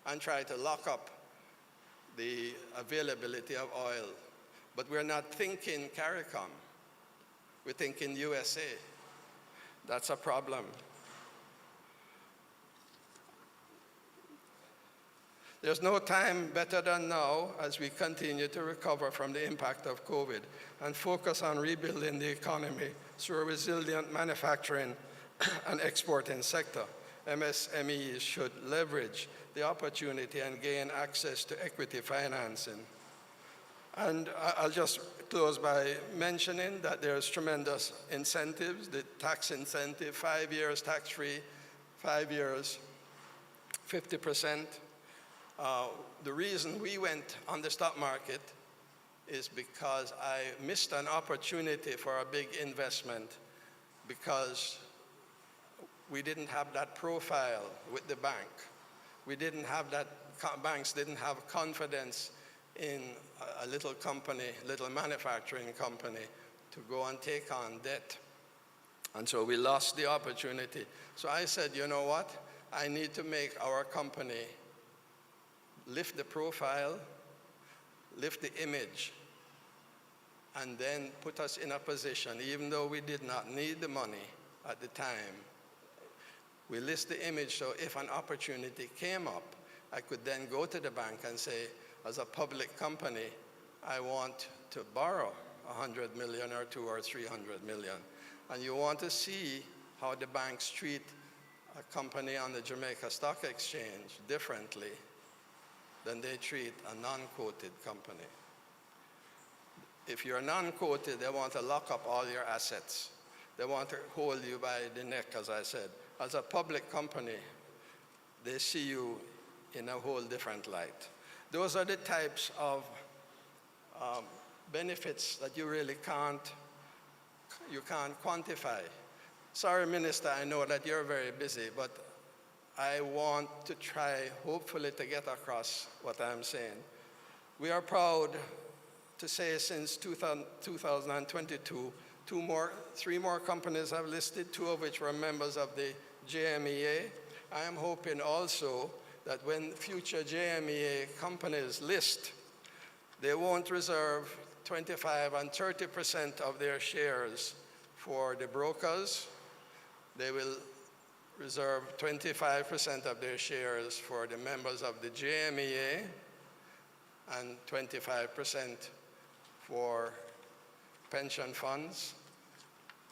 and try to lock up the availability of oil? But we're not thinking CARICOM, we're thinking USA. That's a problem. There's no time better than now as we continue to recover from the impact of COVID and focus on rebuilding the economy through a resilient manufacturing and exporting sector. MSMEs should leverage the opportunity and gain access to equity financing. And I'll just close by mentioning that there's tremendous incentives, the tax incentive, 5 years tax-free, 5 years, 50%. The reason we went on the stock market is because I missed an opportunity for a big investment because we didn't have that profile with the bank. We didn't have that, banks didn't have confidence in a little company, little manufacturing company to go and take on debt. And so we lost the opportunity. So I said, you know what? I need to make our company lift the profile, lift the image, and then put us in a position, even though we did not need the money at the time, we list the image so if an opportunity came up, I could then go to the bank and say, as a public company, I want to borrow 100 million or 200 or 300 million. And you want to see how the banks treat a company on the Jamaica Stock Exchange differently than they treat a non-quoted company. If you're non-quoted, they want to lock up all your assets. They want to hold you by the neck, as I said. As a public company, they see you in a whole different light. Those are the types of benefits that you really can't quantify. Sorry, Minister, I know that you're very busy, but I want to try, hopefully, to get across what I'm saying. We are proud to say since 2022, three more companies have listed, 2 of which were members of the JMEA. I am hoping also that when future JMEA companies list, they won't reserve 25 and 30% of their shares for the brokers. They will reserve 25% of their shares for the members of the JMEA and 25% for pension funds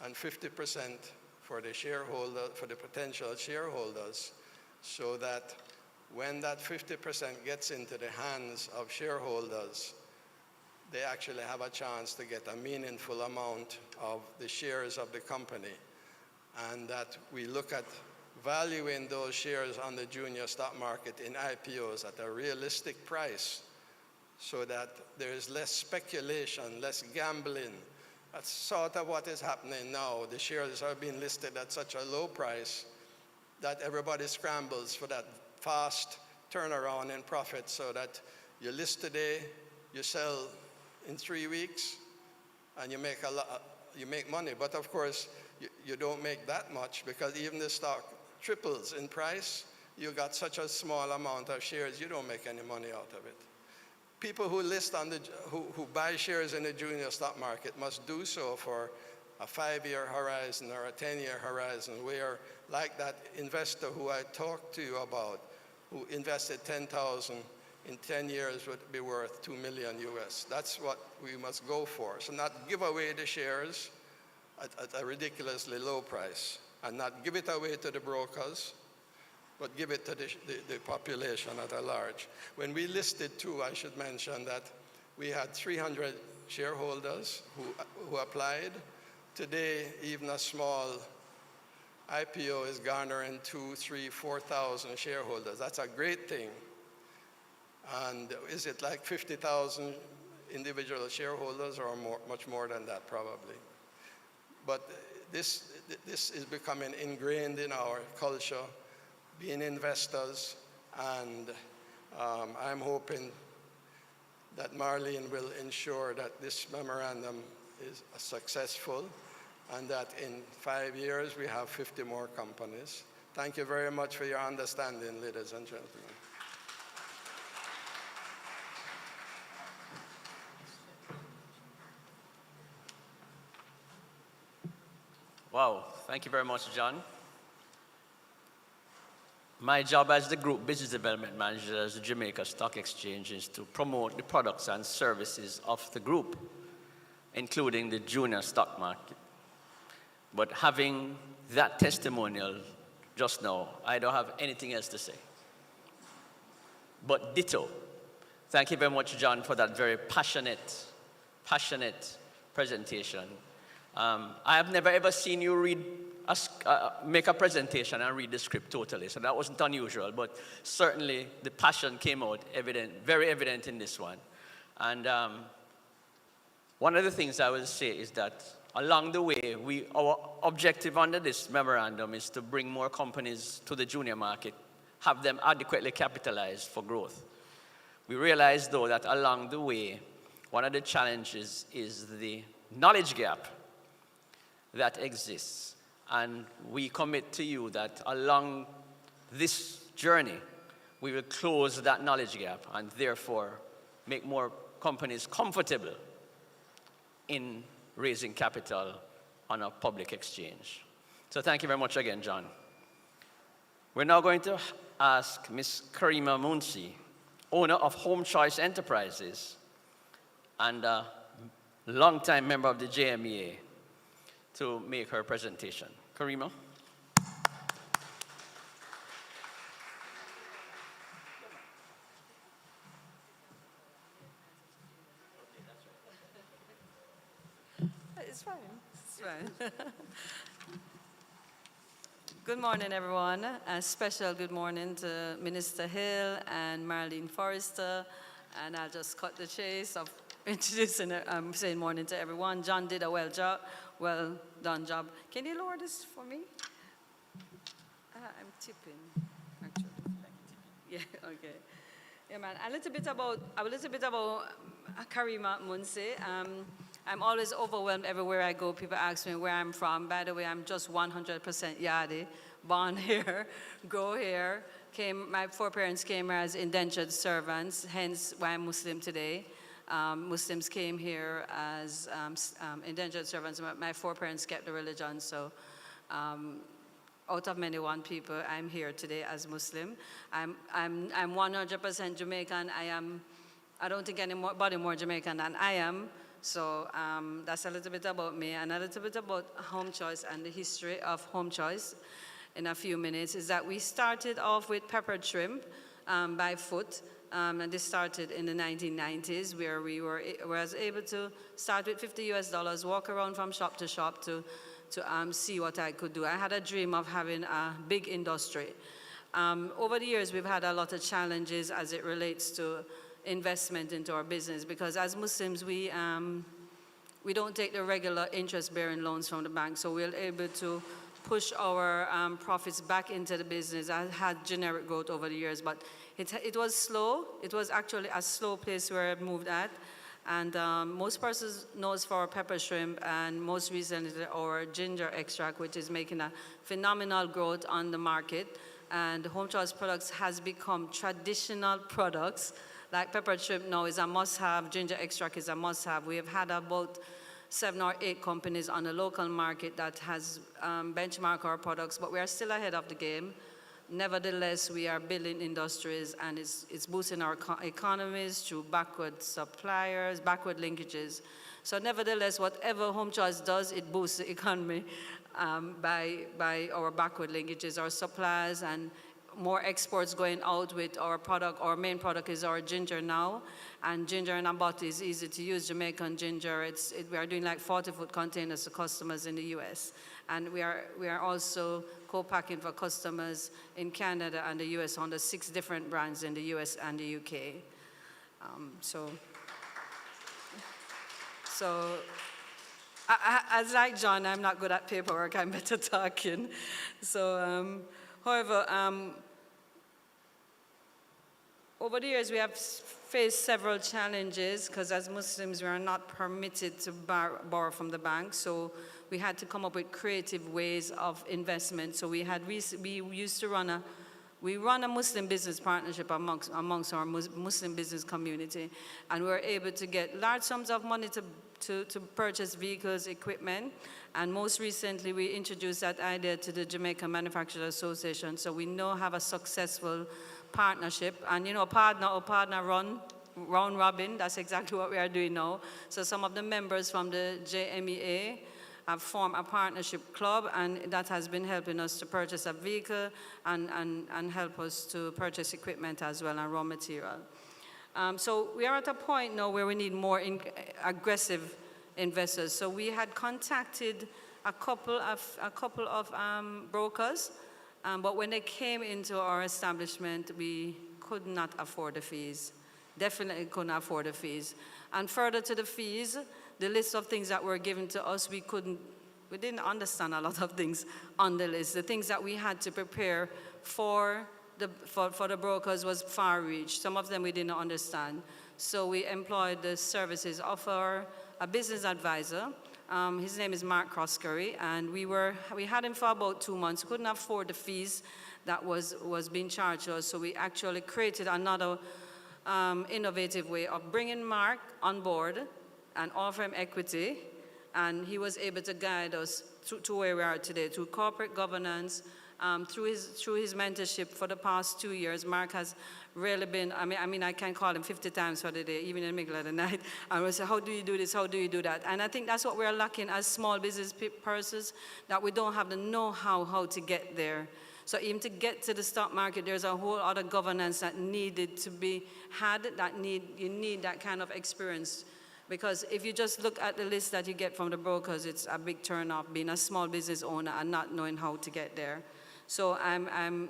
and 50% for the shareholder, for the potential shareholders, so that when that 50% gets into the hands of shareholders, they actually have a chance to get a meaningful amount of the shares of the company, and that we look at valuing those shares on the junior stock market in IPOs at a realistic price so that there is less speculation, less gambling. That's sort of what is happening now. The shares are being listed at such a low price that everybody scrambles for that fast turnaround in profit so that you list today, you sell in 3 weeks, and you make money. But of course, you don't make that much because even the stock triples in price, you got such a small amount of shares, you don't make any money out of it. People who list on who buy shares in the junior stock market must do so for a 5-year horizon or a 10-year horizon, where, like that investor who I talked to you about, who invested 10,000 in 10 years would be worth $2 million US. That's what we must go for. So not give away the shares at a ridiculously low price, and not give it away to the brokers, but give it to the population at a large. When we listed too, I should mention that we had 300 shareholders who applied. Today, even a small IPO is garnering 2,000, 3,000, 4,000 shareholders. That's a great thing. And is it like 50,000 individual shareholders or much more than that probably. But this is becoming ingrained in our culture, being investors, and I'm hoping that Marlene will ensure that this memorandum is successful and that in 5 years we have 50 more companies. Thank you very much for your understanding, ladies and gentlemen. Wow, thank you very much, John. My job as the Group Business Development Manager at the Jamaica Stock Exchange is to promote the products and services of the group, including the junior stock market. But having that testimonial just now, I don't have anything else to say. But ditto. Thank you very much, John, for that very passionate presentation. I have never ever seen you make a presentation and read the script totally, so that wasn't unusual, but certainly the passion came out very evident in this one. And one of the things I will say is that along the way, our objective under this memorandum is to bring more companies to the junior market, have them adequately capitalized for growth. We realize, though, that along the way, one of the challenges is the knowledge gap that exists. And we commit to you that along this journey, we will close that knowledge gap and therefore make more companies comfortable in raising capital on a public exchange. So thank you very much again, John. We're now going to ask Ms. Karima Munsi, owner of Home Choice Enterprises and a longtime member of the JMEA, to make her presentation. Karima? It's fine. It's fine. Good morning, everyone. A special good morning to Minister Hill and Marlene Forrester. And I'll just cut the chase of introducing her. I'm saying morning to everyone. John did a well done job. Can you lower this for me? I'm tipping, actually. Yeah, okay. Yeah, man. A little bit about Karima Munsi. I'm always overwhelmed everywhere I go. People ask me where I'm from. By the way, I'm just 100% Yadi, born here, grow here. My foreparents came here as indentured servants, hence why I'm Muslim today. Muslims came here as indentured servants. My foreparents kept the religion, so out of many one people, I'm here today as Muslim. I'm 100% Jamaican. I don't think anybody more Jamaican than I am. So that's a little bit about me and a little bit about Home Choice and the history of Home Choice. In a few minutes, is that we started off with peppered shrimp by foot. And this started in the 1990s, where we was able to start with $50 US, walk around from shop to shop to see what I could do. I had a dream of having a big industry. Over the years, we've had a lot of challenges as it relates to investment into our business, because as Muslims, we don't take the regular interest-bearing loans from the bank, so we're able to push our profits back into the business. I had generic growth over the years, but it was slow. It was actually a slow place where I moved at. And most persons know us for our pepper shrimp, and most recently our ginger extract, which is making a phenomenal growth on the market. And Home Choice products has become traditional products. Like pepper shrimp now is a must-have, ginger extract is a must-have. We have had about 7 or 8 companies on the local market that has benchmarked our products, but we are still ahead of the game. Nevertheless, we are building industries, and it's boosting our economies through backward suppliers, backward linkages. So nevertheless, whatever Home Choice does, it boosts the economy by our backward linkages, our supplies, and more exports going out with our product. Our main product is our ginger now, and ginger in a bottle is easy to use, Jamaican ginger. We are doing like 40-foot containers to customers in the US. And we are also co-packing for customers in Canada and the US under 6 different brands in the US and the UK. So, as like John, I'm not good at paperwork. I'm better talking. So, however, over the years, we have faced several challenges because as Muslims, we are not permitted to borrow from the bank. So we had to come up with creative ways of investment. So we used to run a Muslim business partnership amongst our Muslim business community. And we were able to get large sums of money to purchase vehicles, equipment. And most recently, we introduced that idea to the Jamaica Manufacturers Association. So we now have a successful partnership, and partner run round robin. That's exactly what we are doing now. So some of the members from the JMEA have formed a partnership club, and that has been helping us to purchase a vehicle and help us to purchase equipment as well and raw material. So we are at a point now where we need more aggressive investors. So we had contacted a couple of brokers. But when they came into our establishment, we could not afford the fees. Definitely couldn't afford the fees. And further to the fees, the list of things that were given to us, we didn't understand a lot of things on the list. The things that we had to prepare for the brokers was far reach. Some of them we didn't understand. So we employed the services of a business advisor. His name is Mark Croskery, and we had him for about 2 months. Couldn't afford the fees that was being charged us, so we actually created another innovative way of bringing Mark on board and offer him equity, and he was able to guide us to where we are today, through corporate governance. Through his mentorship for the past 2 years, Mark has really been, I can call him 50 times for the day, even in the middle of the night. And we say, how do you do this? How do you do that? And I think that's what we're lacking as small business persons, that we don't have the know-how how to get there. So even to get to the stock market, there's a whole other governance that needed to be had, you need that kind of experience. Because if you just look at the list that you get from the brokers, it's a big turn-off being a small business owner and not knowing how to get there. So I'm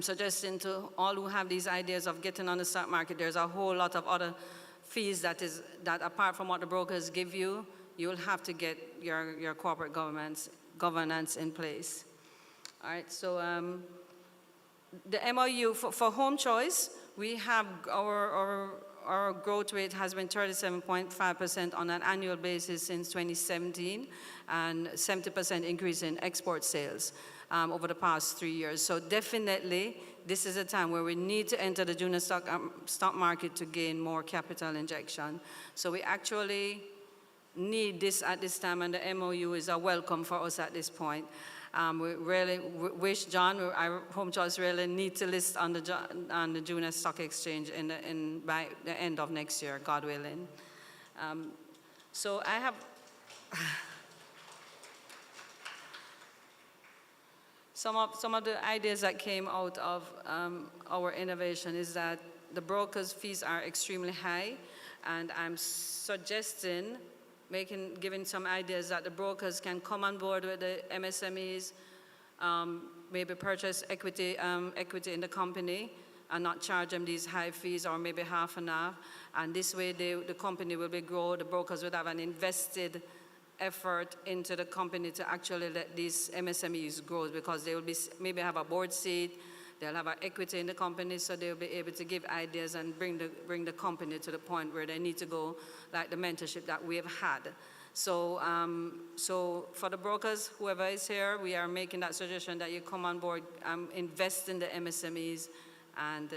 suggesting to all who have these ideas of getting on the stock market, there's a whole lot of other fees that apart from what the brokers give you, you'll have to get your corporate governance in place. All right, so the MOU for home choice, we have our growth rate has been 37.5% on an annual basis since 2017, and 70% increase in export sales over the past 3 years. So definitely, this is a time where we need to enter the junior stock market to gain more capital injection. So we actually need this at this time, and the MOU is a welcome for us at this point. We really wish our home choice really need to list on the junior stock exchange by the end of next year, God willing. So I have some of the ideas that came out of our innovation is that the brokers' fees are extremely high, and I'm suggesting giving some ideas that the brokers can come on board with the MSMEs, maybe purchase equity in the company and not charge them these high fees, or maybe half and half. And this way the company will be grow, the brokers would have an invested effort into the company to actually let these MSMEs grow, because they will maybe have a board seat, they'll have an equity in the company, so they'll be able to give ideas and bring the company to the point where they need to go, like the mentorship that we have had. So, so for the brokers, whoever is here, we are making that suggestion that you come on board, invest in the MSMEs, and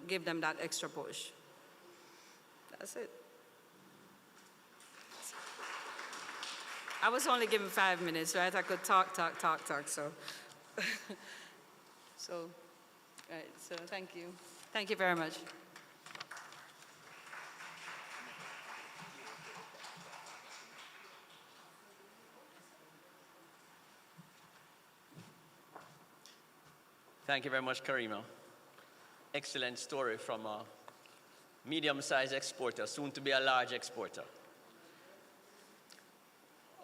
give them that extra push. That's it. I was only given 5 minutes, right? I could talk, so. So thank you. Thank you very much. Thank you very much, Karima. Excellent story from a medium-sized exporter, soon to be a large exporter.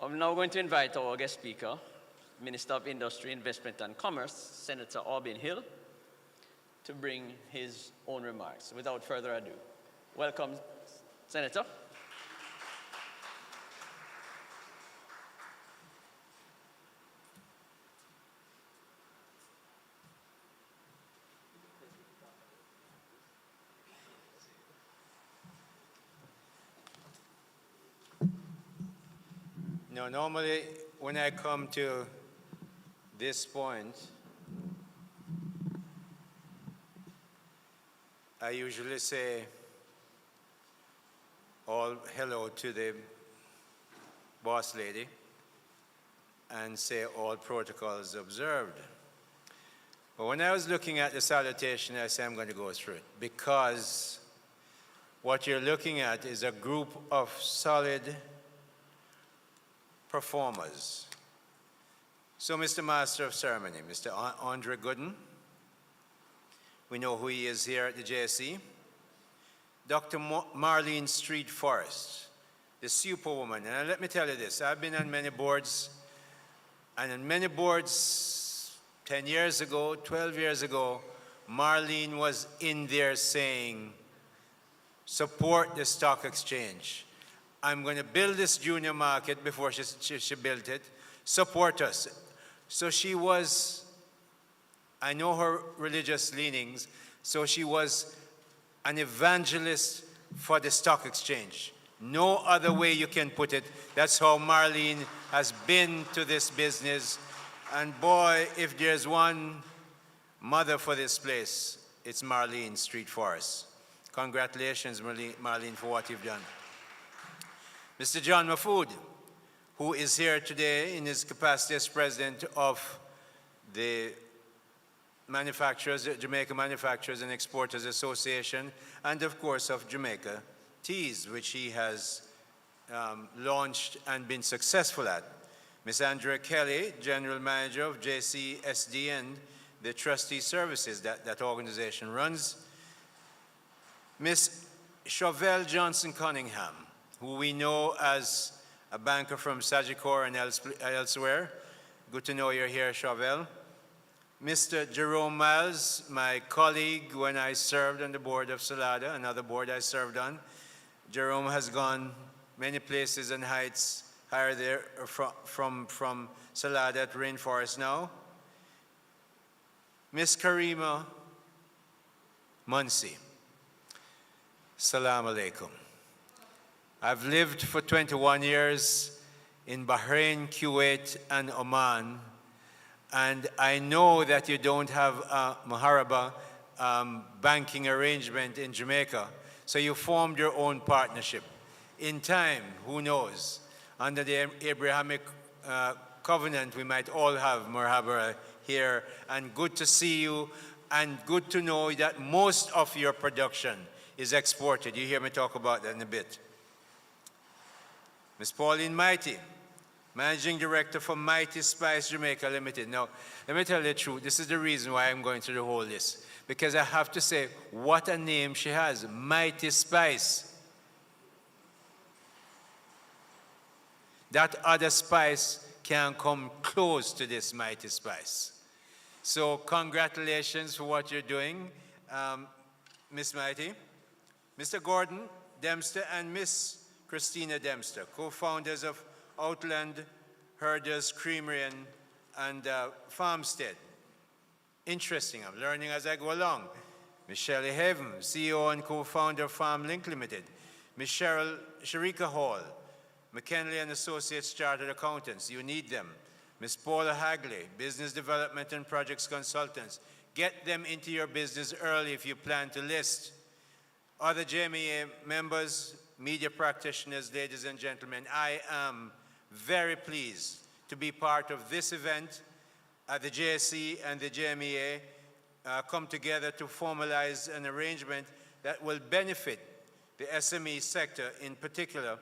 I'm now going to invite our guest speaker, Minister of Industry, Investment and Commerce, Senator Aubin Hill, to bring his own remarks. Without further ado, welcome, Senator. No, normally when I come to this point, I usually say all hello to the boss lady and say all protocols observed. But when I was looking at the salutation, I said I'm going to go through it because what you're looking at is a group of solid performers. So Mr. Master of Ceremony, Mr. Andre Gooden, we know who he is here at the JSE. Dr. Marlene Street Forrest, the superwoman. And let me tell you this, I've been on many boards, and on many boards 10 years ago, 12 years ago, Marlene was in there saying, support the stock exchange. I'm going to build this junior market before she built it. Support us. So she was, I know her religious leanings, so she was an evangelist for the stock exchange. No other way you can put it. That's how Marlene has been to this business. And boy, if there's one mother for this place, it's Marlene Street Forest. Congratulations, Marlene, for what you've done. Mr. John Mahfood, who is here today in his capacity as president of the Jamaica Manufacturers and Exporters Association, and of course of Jamaica Teas, which he has launched and been successful at. Ms. Andrea Kelly, General Manager of JSE and the trustee services that organization runs. Ms. Chauvel Johnson Cunningham, who we know as a banker from Sagicor and elsewhere. Good to know you're here, Chauvel. Mr. Jerome Miles, my colleague when I served on the board of Salada, another board I served on. Jerome has gone many places and heights higher there from Salada at Rainforest now. Miss Karima Munsi, Salam Alaikum. I've lived for 21 years in Bahrain, Kuwait, and Oman, and I know that you don't have a Muharaba banking arrangement in Jamaica, so you formed your own partnership. In time, who knows, under the Abrahamic covenant, we might all have Muharaba here, and good to see you, and good to know that most of your production is exported. You hear me talk about that in a bit. Ms. Pauline Mighty, Managing Director for Mighty Spice Jamaica Limited. Now, let me tell you the truth. This is the reason why I'm going through the whole list. Because I have to say, what a name she has, Mighty Spice. That other spice can't come close to this Mighty Spice. So congratulations for what you're doing, Miss Mighty. Mr. Gordon Dempster and Miss Christina Dempster, co-founders of Outland Herders Creamery and Farmstead. Interesting, I'm learning as I go along. Ms. Shelley Haven, CEO and co-founder of FarmLink Limited. Ms. Sharika Hall, McKinley and Associates Chartered Accountants, you need them. Ms. Paula Hagley, Business Development and Projects Consultants. Get them into your business early if you plan to list. Other JMEA members, media practitioners, ladies and gentlemen, I am very pleased to be part of this event at the JSE and the JMEA come together to formalize an arrangement that will benefit the SME sector in particular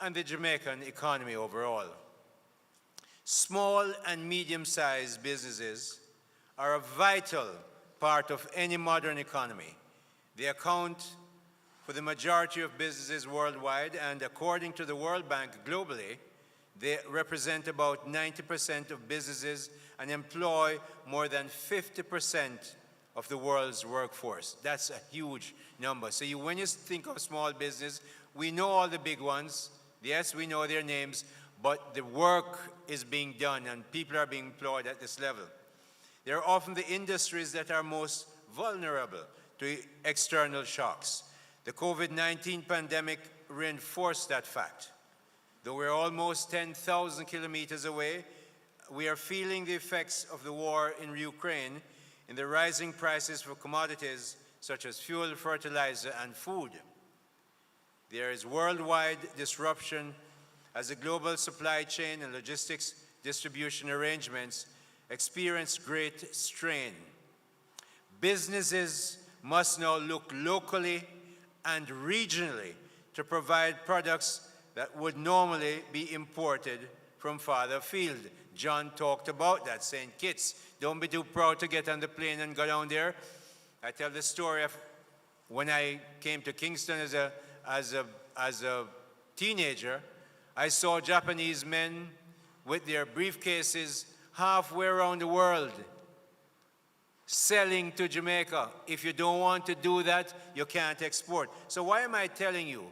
and the Jamaican economy overall. Small and medium-sized businesses are a vital part of any modern economy. They account for the majority of businesses worldwide, and according to the World Bank globally, they represent about 90% of businesses and employ more than 50% of the world's workforce. That's a huge number. So when you think of small business, we know all the big ones. Yes, we know their names, but the work is being done and people are being employed at this level. They're often the industries that are most vulnerable to external shocks. The COVID-19 pandemic reinforced that fact. Though we're almost 10,000 kilometers away, we are feeling the effects of the war in Ukraine in the rising prices for commodities such as fuel, fertilizer, and food. There is worldwide disruption as the global supply chain and logistics distribution arrangements experience great strain. Businesses must now look locally and regionally to provide products that would normally be imported from farther afield. John talked about that, saying, kids, don't be too proud to get on the plane and go down there. I tell the story of when I came to Kingston as a teenager, I saw Japanese men with their briefcases halfway around the world selling to Jamaica. If you don't want to do that, you can't export. So why am I telling you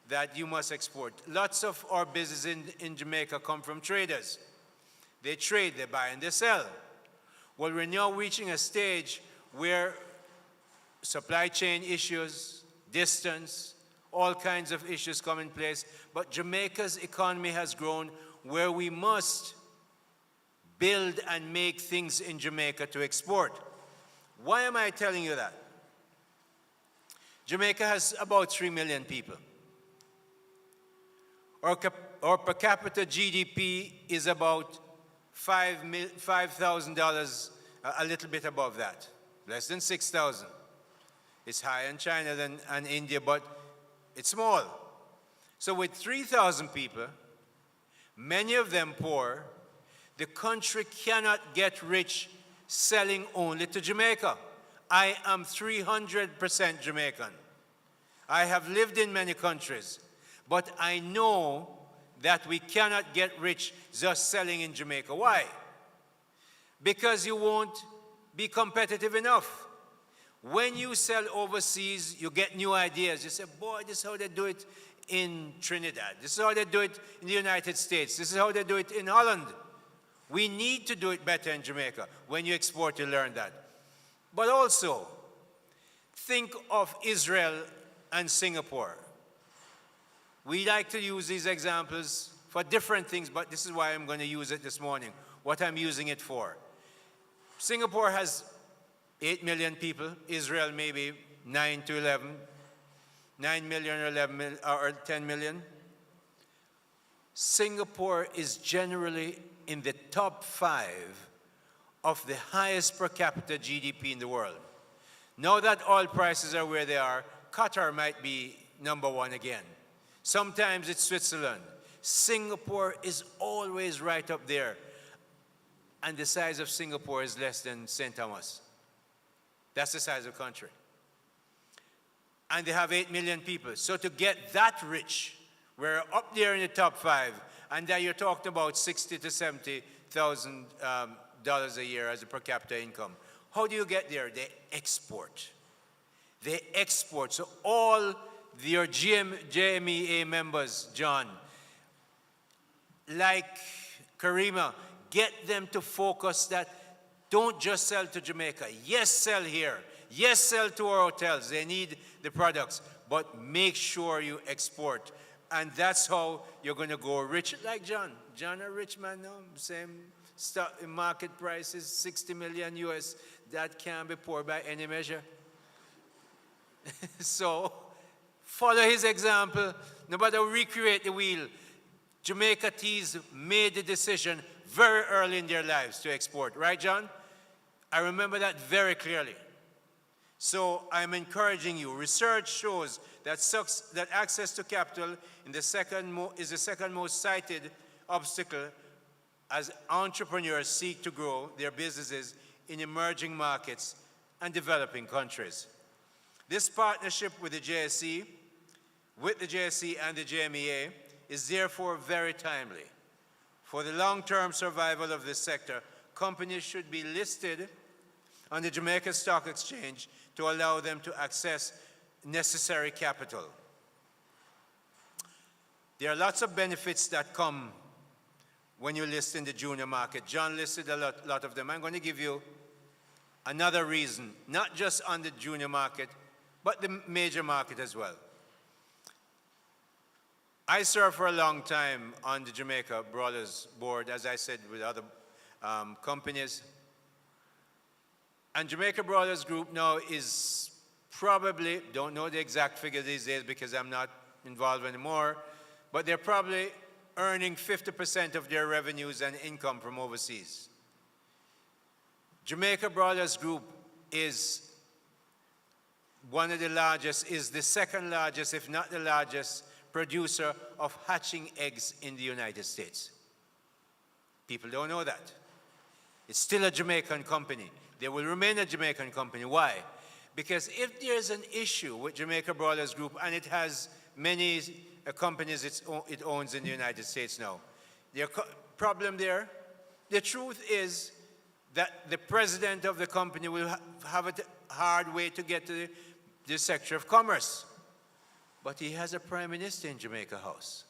that you must export? Lots of our business in Jamaica come from traders. They trade, they buy and they sell. Well, we're now reaching a stage where supply chain issues, distance, all kinds of issues come in place. But Jamaica's economy has grown where we must build and make things in Jamaica to export. Why am I telling you that? Jamaica has about 3 million people. Our per capita GDP is about $5,000, a little bit above that, less than 6,000. It's higher in China and India, but it's small. So with 3,000 people, many of them poor, the country cannot get rich selling only to Jamaica. I am 300% Jamaican. I have lived in many countries, but I know that we cannot get rich just selling in Jamaica. Why? Because you won't be competitive enough. When you sell overseas, you get new ideas. You say, boy, this is how they do it in Trinidad. This is how they do it in the United States. This is how they do it in Holland. We need to do it better in Jamaica. When you export, you learn that. But also, think of Israel and Singapore. We like to use these examples for different things, but this is why I'm going to use it this morning, what I'm using it for. Singapore has 8 million people, Israel maybe 9 to 11, 9 million or 11 million, or 10 million. Singapore is generally in the top 5 of the highest per capita GDP in the world. Now that oil prices are where they are, Qatar might be number 1 again. Sometimes it's Switzerland. Singapore is always right up there. And the size of Singapore is less than St. Thomas. That's the size of the country. And they have 8 million people. So to get that rich, we're up there in the top 5, and then you're talking about 60 to 70,000 dollars a year as a per capita income. How do you get there? They export. They export. So all your JMEA members, John, like Karima, get them to focus that don't just sell to Jamaica. Yes, sell here. Yes, sell to our hotels. They need the products. But make sure you export. And that's how you're going to go rich like John. John, a rich man now. Same stock market prices, 60 million US. That can't be poor by any measure. So follow his example. No matter recreate the wheel. Jamaica Teas made the decision very early in their lives to export. Right, John? I remember that very clearly. So I'm encouraging you. Research shows that access to capital is the second most cited obstacle as entrepreneurs seek to grow their businesses in emerging markets and developing countries. This partnership with the JSE and the JMEA is therefore very timely. For the long-term survival of this sector, companies should be listed on the Jamaica Stock Exchange to allow them to access necessary capital. There are lots of benefits that come when you list in the junior market. John listed a lot of them. I'm going to give you another reason, not just on the junior market, but the major market as well. I served for a long time on the Jamaica Brothers Board, as I said, with other companies. And Jamaica Brothers Group now is probably, don't know the exact figure these days because I'm not involved anymore, but they're probably earning 50% of their revenues and income from overseas. Jamaica Brothers Group is one of the largest, is the second largest, if not the largest, producer of hatching eggs in the United States. People don't know that. It's still a Jamaican company. They will remain a Jamaican company. Why? Because if there's an issue with Jamaica Brothers Group, and it has many companies it owns in the United States now, the problem there, the truth is that the president of the company will have a hard way to get to the Secretary of Commerce. But he has a prime minister in Jamaica House.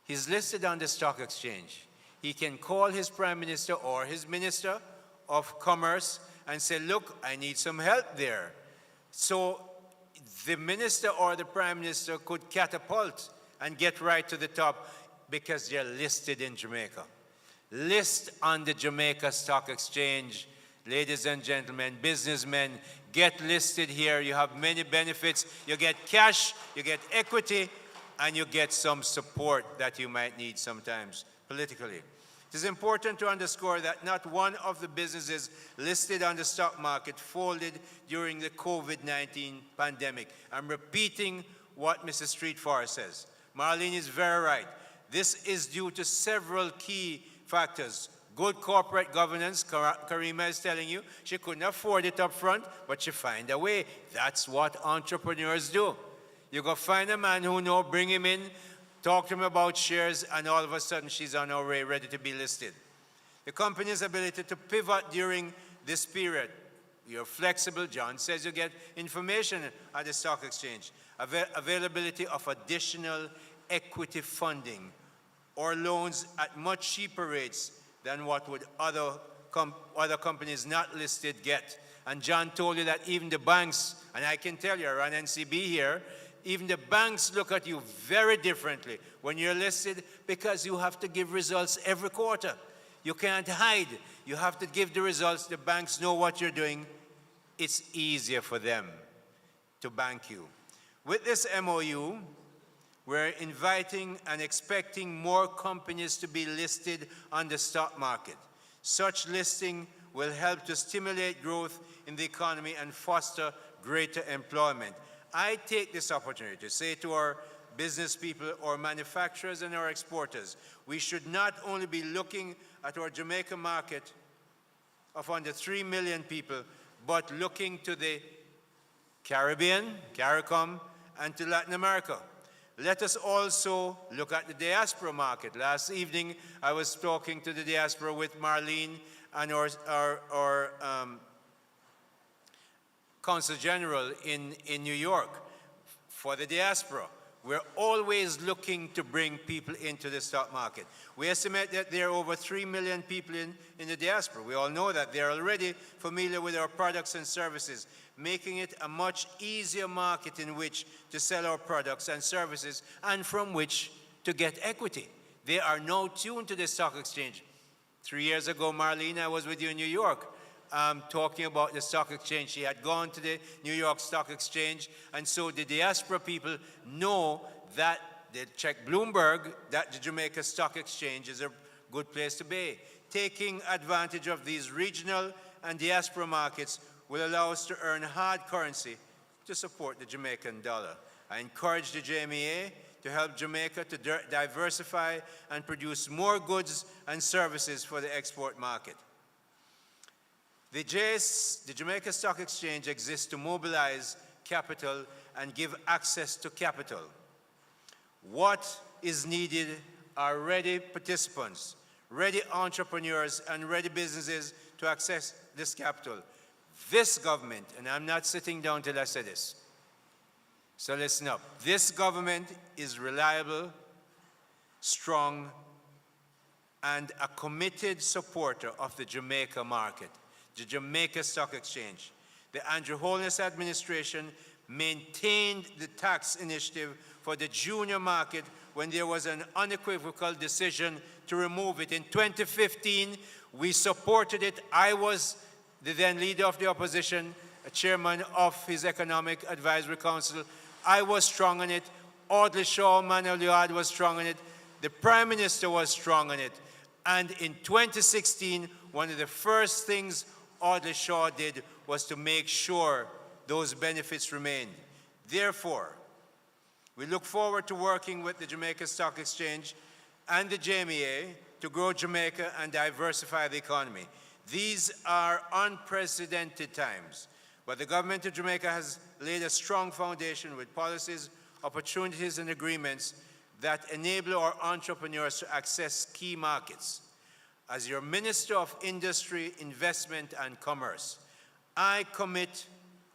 He's listed on the stock exchange. He can call his prime minister or his minister of commerce and say, look, I need some help there. So the minister or the prime minister could catapult and get right to the top because they're listed in Jamaica. List on the Jamaica Stock Exchange. Ladies and gentlemen, businessmen, get listed here. You have many benefits. You get cash, you get equity, and you get some support that you might need sometimes politically. It is important to underscore that not one of the businesses listed on the stock market folded during the COVID-19 pandemic. I'm repeating what Mrs. Streetfar says. Marlene is very right. This is due to several key factors. Good corporate governance, Karima is telling you, she couldn't afford it up front, but she find a way. That's what entrepreneurs do. You go find a man who knows, bring him in, talk to him about shares, and all of a sudden she's on her way, ready to be listed. The company's ability to pivot during this period. You're flexible. John says you get information at the stock exchange. Availability of additional equity funding or loans at much cheaper rates than what would other companies not listed get. And John told you that even the banks, and I can tell you, I run NCB here, even the banks look at you very differently when you're listed because you have to give results every quarter. You can't hide. You have to give the results. The banks know what you're doing. It's easier for them to bank you. With this MOU, we're inviting and expecting more companies to be listed on the stock market. Such listing will help to stimulate growth in the economy and foster greater employment. I take this opportunity to say to our business people, our manufacturers and our exporters, we should not only be looking at our Jamaica market of under 3 million people, but looking to the Caribbean, CARICOM, and to Latin America. Let us also look at the diaspora market. Last evening, I was talking to the diaspora with Marlene and our Consul General in New York for the diaspora. We're always looking to bring people into the stock market. We estimate that there are over 3 million people in the diaspora. We all know that they're already familiar with our products and services, making it a much easier market in which to sell our products and services and from which to get equity. They are now tuned to the stock exchange. 3 years ago, Marlene, I was with you in New York talking about the stock exchange. She had gone to the New York Stock Exchange, and so the diaspora people know that they check Bloomberg, that the Jamaica Stock Exchange is a good place to be. Taking advantage of these regional and diaspora markets will allow us to earn hard currency to support the Jamaican dollar. I encourage the JMEA to help Jamaica to diversify and produce more goods and services for the export market. The Jamaica Stock Exchange exists to mobilize capital and give access to capital. What is needed are ready participants, ready entrepreneurs, and ready businesses to access this capital. This government, and I'm not sitting down till I say this, so listen up. This government is reliable, strong, and a committed supporter of the Jamaica market, the Jamaica Stock Exchange. The Andrew Holness administration maintained the tax initiative for the junior market when there was an unequivocal decision to remove it. In 2015, we supported it. I was the then leader of the opposition, a chairman of his Economic Advisory Council. I was strong on it. Audley Shaw, Manuel Liard was strong on it. The Prime Minister was strong on it. And in 2016, one of the first things Audley Shaw did was to make sure those benefits remained. Therefore, we look forward to working with the Jamaica Stock Exchange and the JMEA to grow Jamaica and diversify the economy. These are unprecedented times, but the government of Jamaica has laid a strong foundation with policies, opportunities, and agreements that enable our entrepreneurs to access key markets. As your Minister of Industry, Investment, and Commerce, I commit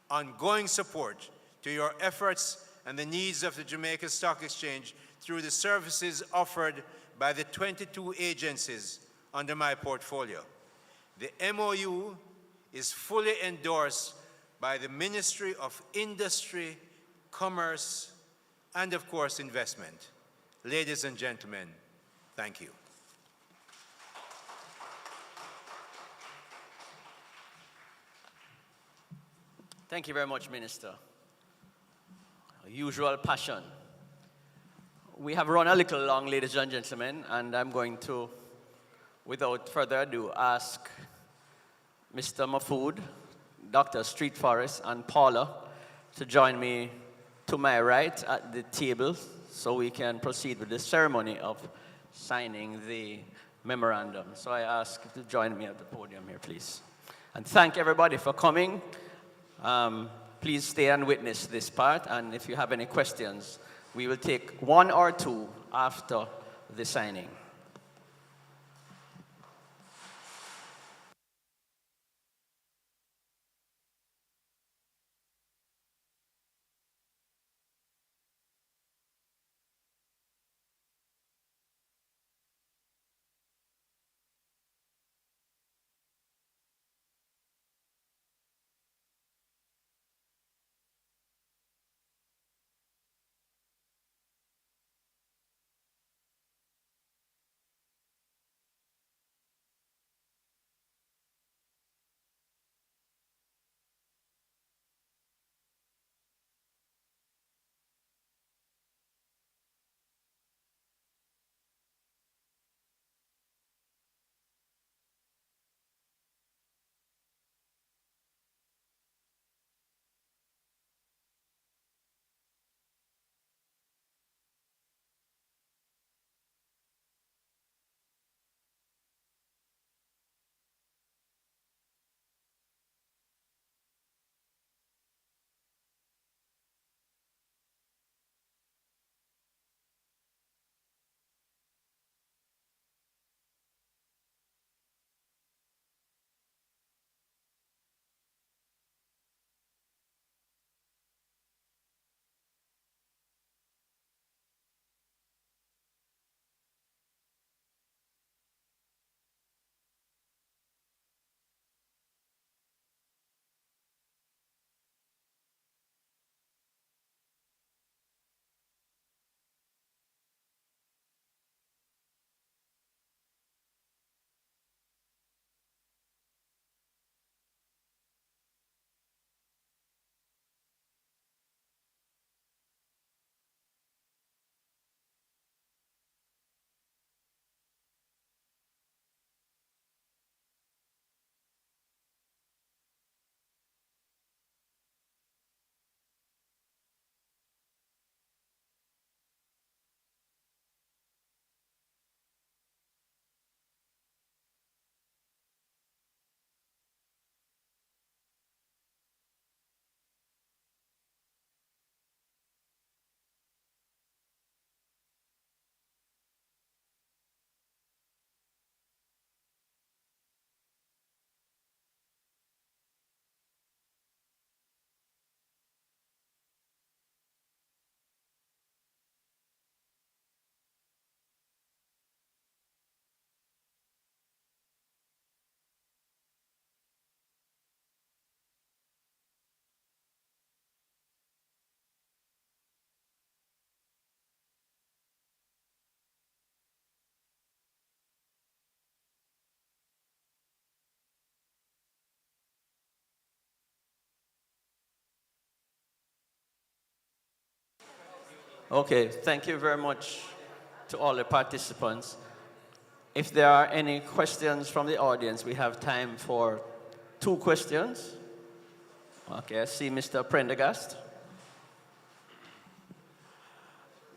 ongoing support to your efforts and the needs of the Jamaica Stock Exchange through the services offered by the 22 agencies under my portfolio. The MOU is fully endorsed by the Ministry of Industry, Commerce, and of course, Investment. Ladies and gentlemen, thank you. Thank you very much, Minister. Usual passion. We have run a little long, ladies and gentlemen, and I'm going to, without further ado, ask Mr. Mahfood, Dr. Street Forest, and Paula to join me to my right at the table so we can proceed with the ceremony of signing the memorandum. So I ask you to join me at the podium here, please. And thank everybody for coming. Please stay and witness this part, and if you have any questions, we will take one or two after the signing. Okay, thank you very much to all the participants. If there are any questions from the audience, we have time for 2 questions. Okay, I see Mr. Prendergast.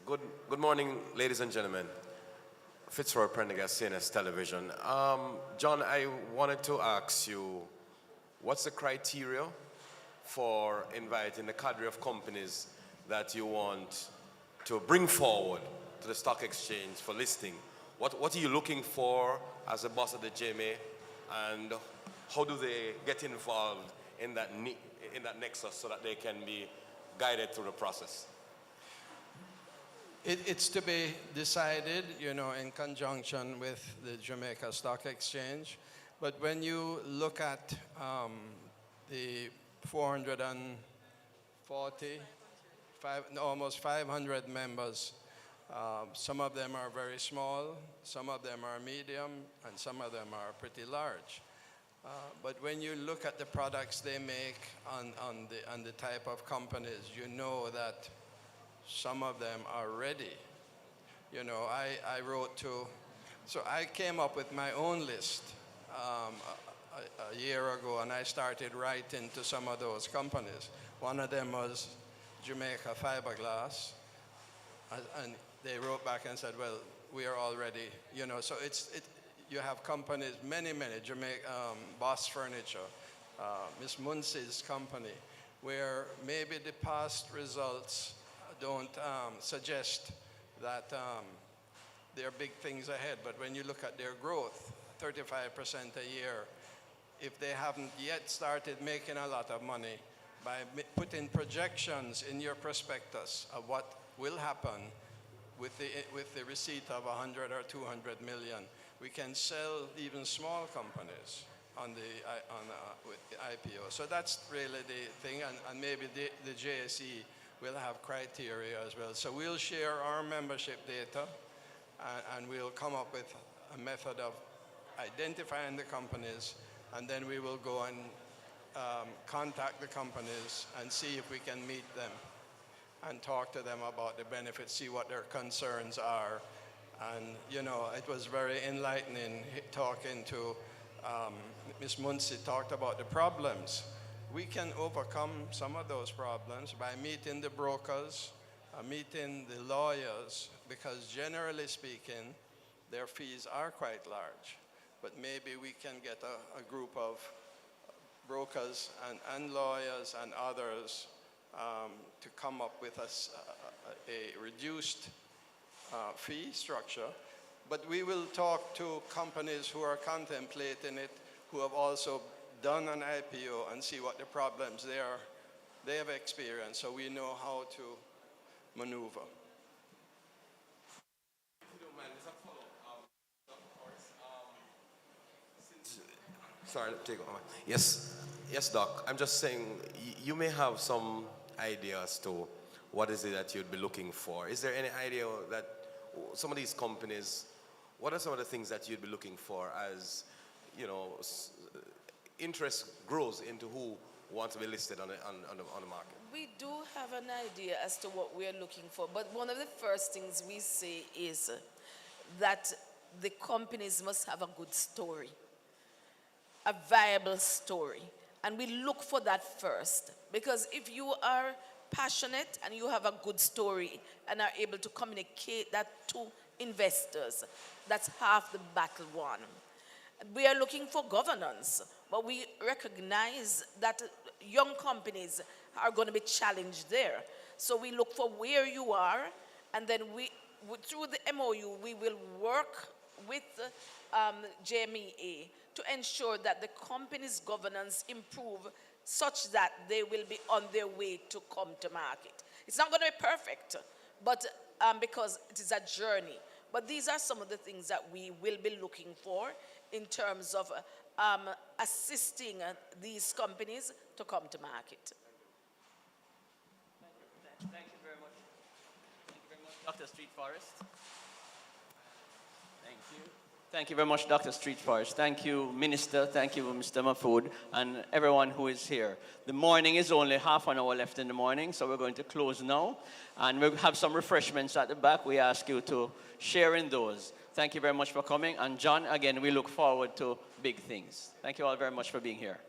Good morning, ladies and gentlemen. Fitzroy Prendergast, CNS Television. John, I wanted to ask you, what's the criteria for inviting the cadre of companies that you want to bring forward to the stock exchange for listing? What are you looking for as a boss of the JMEA, and how do they get involved in that nexus so that they can be guided through the process? It's to be decided, you know, in conjunction with the Jamaica Stock Exchange. But when you look at the 440, almost 500 members, some of them are very small, some of them are medium, and some of them are pretty large. But when you look at the products they make on the type of companies, you know that some of them are ready. You know, I wrote to, so I came up with my own list a year ago, and I started writing to some of those companies. One of them was Jamaica Fiberglass, and they wrote back and said, well, we are already, you know, so you have companies, many, Jamaica, Boss Furniture, Miss Munsey's company, where maybe the past results don't suggest that there are big things ahead, but when you look at their growth, 35% a year, if they haven't yet started making a lot of money, by putting projections in your prospectus of what will happen with the receipt of 100 or 200 million, we can sell even small companies with the IPO. So that's really the thing, and maybe the JSE will have criteria as well. So we'll share our membership data, and we'll come up with a method of identifying the companies, and then we will go and contact the companies and see if we can meet them and talk to them about the benefits, see what their concerns are. And, you know, it was very enlightening talking to Ms. Munsey talked about the problems. We can overcome some of those problems by meeting the brokers, meeting the lawyers, because generally speaking, their fees are quite large. But maybe we can get a group of brokers and lawyers and others to come up with a reduced fee structure. But we will talk to companies who are contemplating it, who have also done an IPO, and see what the problems they have experienced, so we know how to maneuver. Sorry, take on. Yes, Doc. I'm just saying, you may have some idea as to what is it that you'd be looking for. Is there any idea that some of these companies, what are some of the things that you'd be looking for as, you know, interest grows into who wants to be listed on the market? We do have an idea as to what we are looking for, but one of the first things we say is that the companies must have a good story, a viable story, and we look for that first, because if you are passionate and you have a good story and are able to communicate that to investors, that's half the battle won. We are looking for governance, but we recognize that young companies are going to be challenged there. So we look for where you are, and then through the MOU, we will work with JMEA to ensure that the company's governance improve such that they will be on their way to come to market. It's not going to be perfect, but because it is a journey. But these are some of the things that we will be looking for in terms of assisting these companies to come to market. Thank you very much. Thank you very much, Dr. Street Forest. Thank you. Thank you very much, Dr. Street Forest. Thank you, Minister. Thank you, Mr. Mahfood, and everyone who is here. The morning is only half an hour left in the morning, so we're going to close now. And we'll have some refreshments at the back. We ask you to share in those. Thank you very much for coming. And John, again, we look forward to big things. Thank you all very much for being here.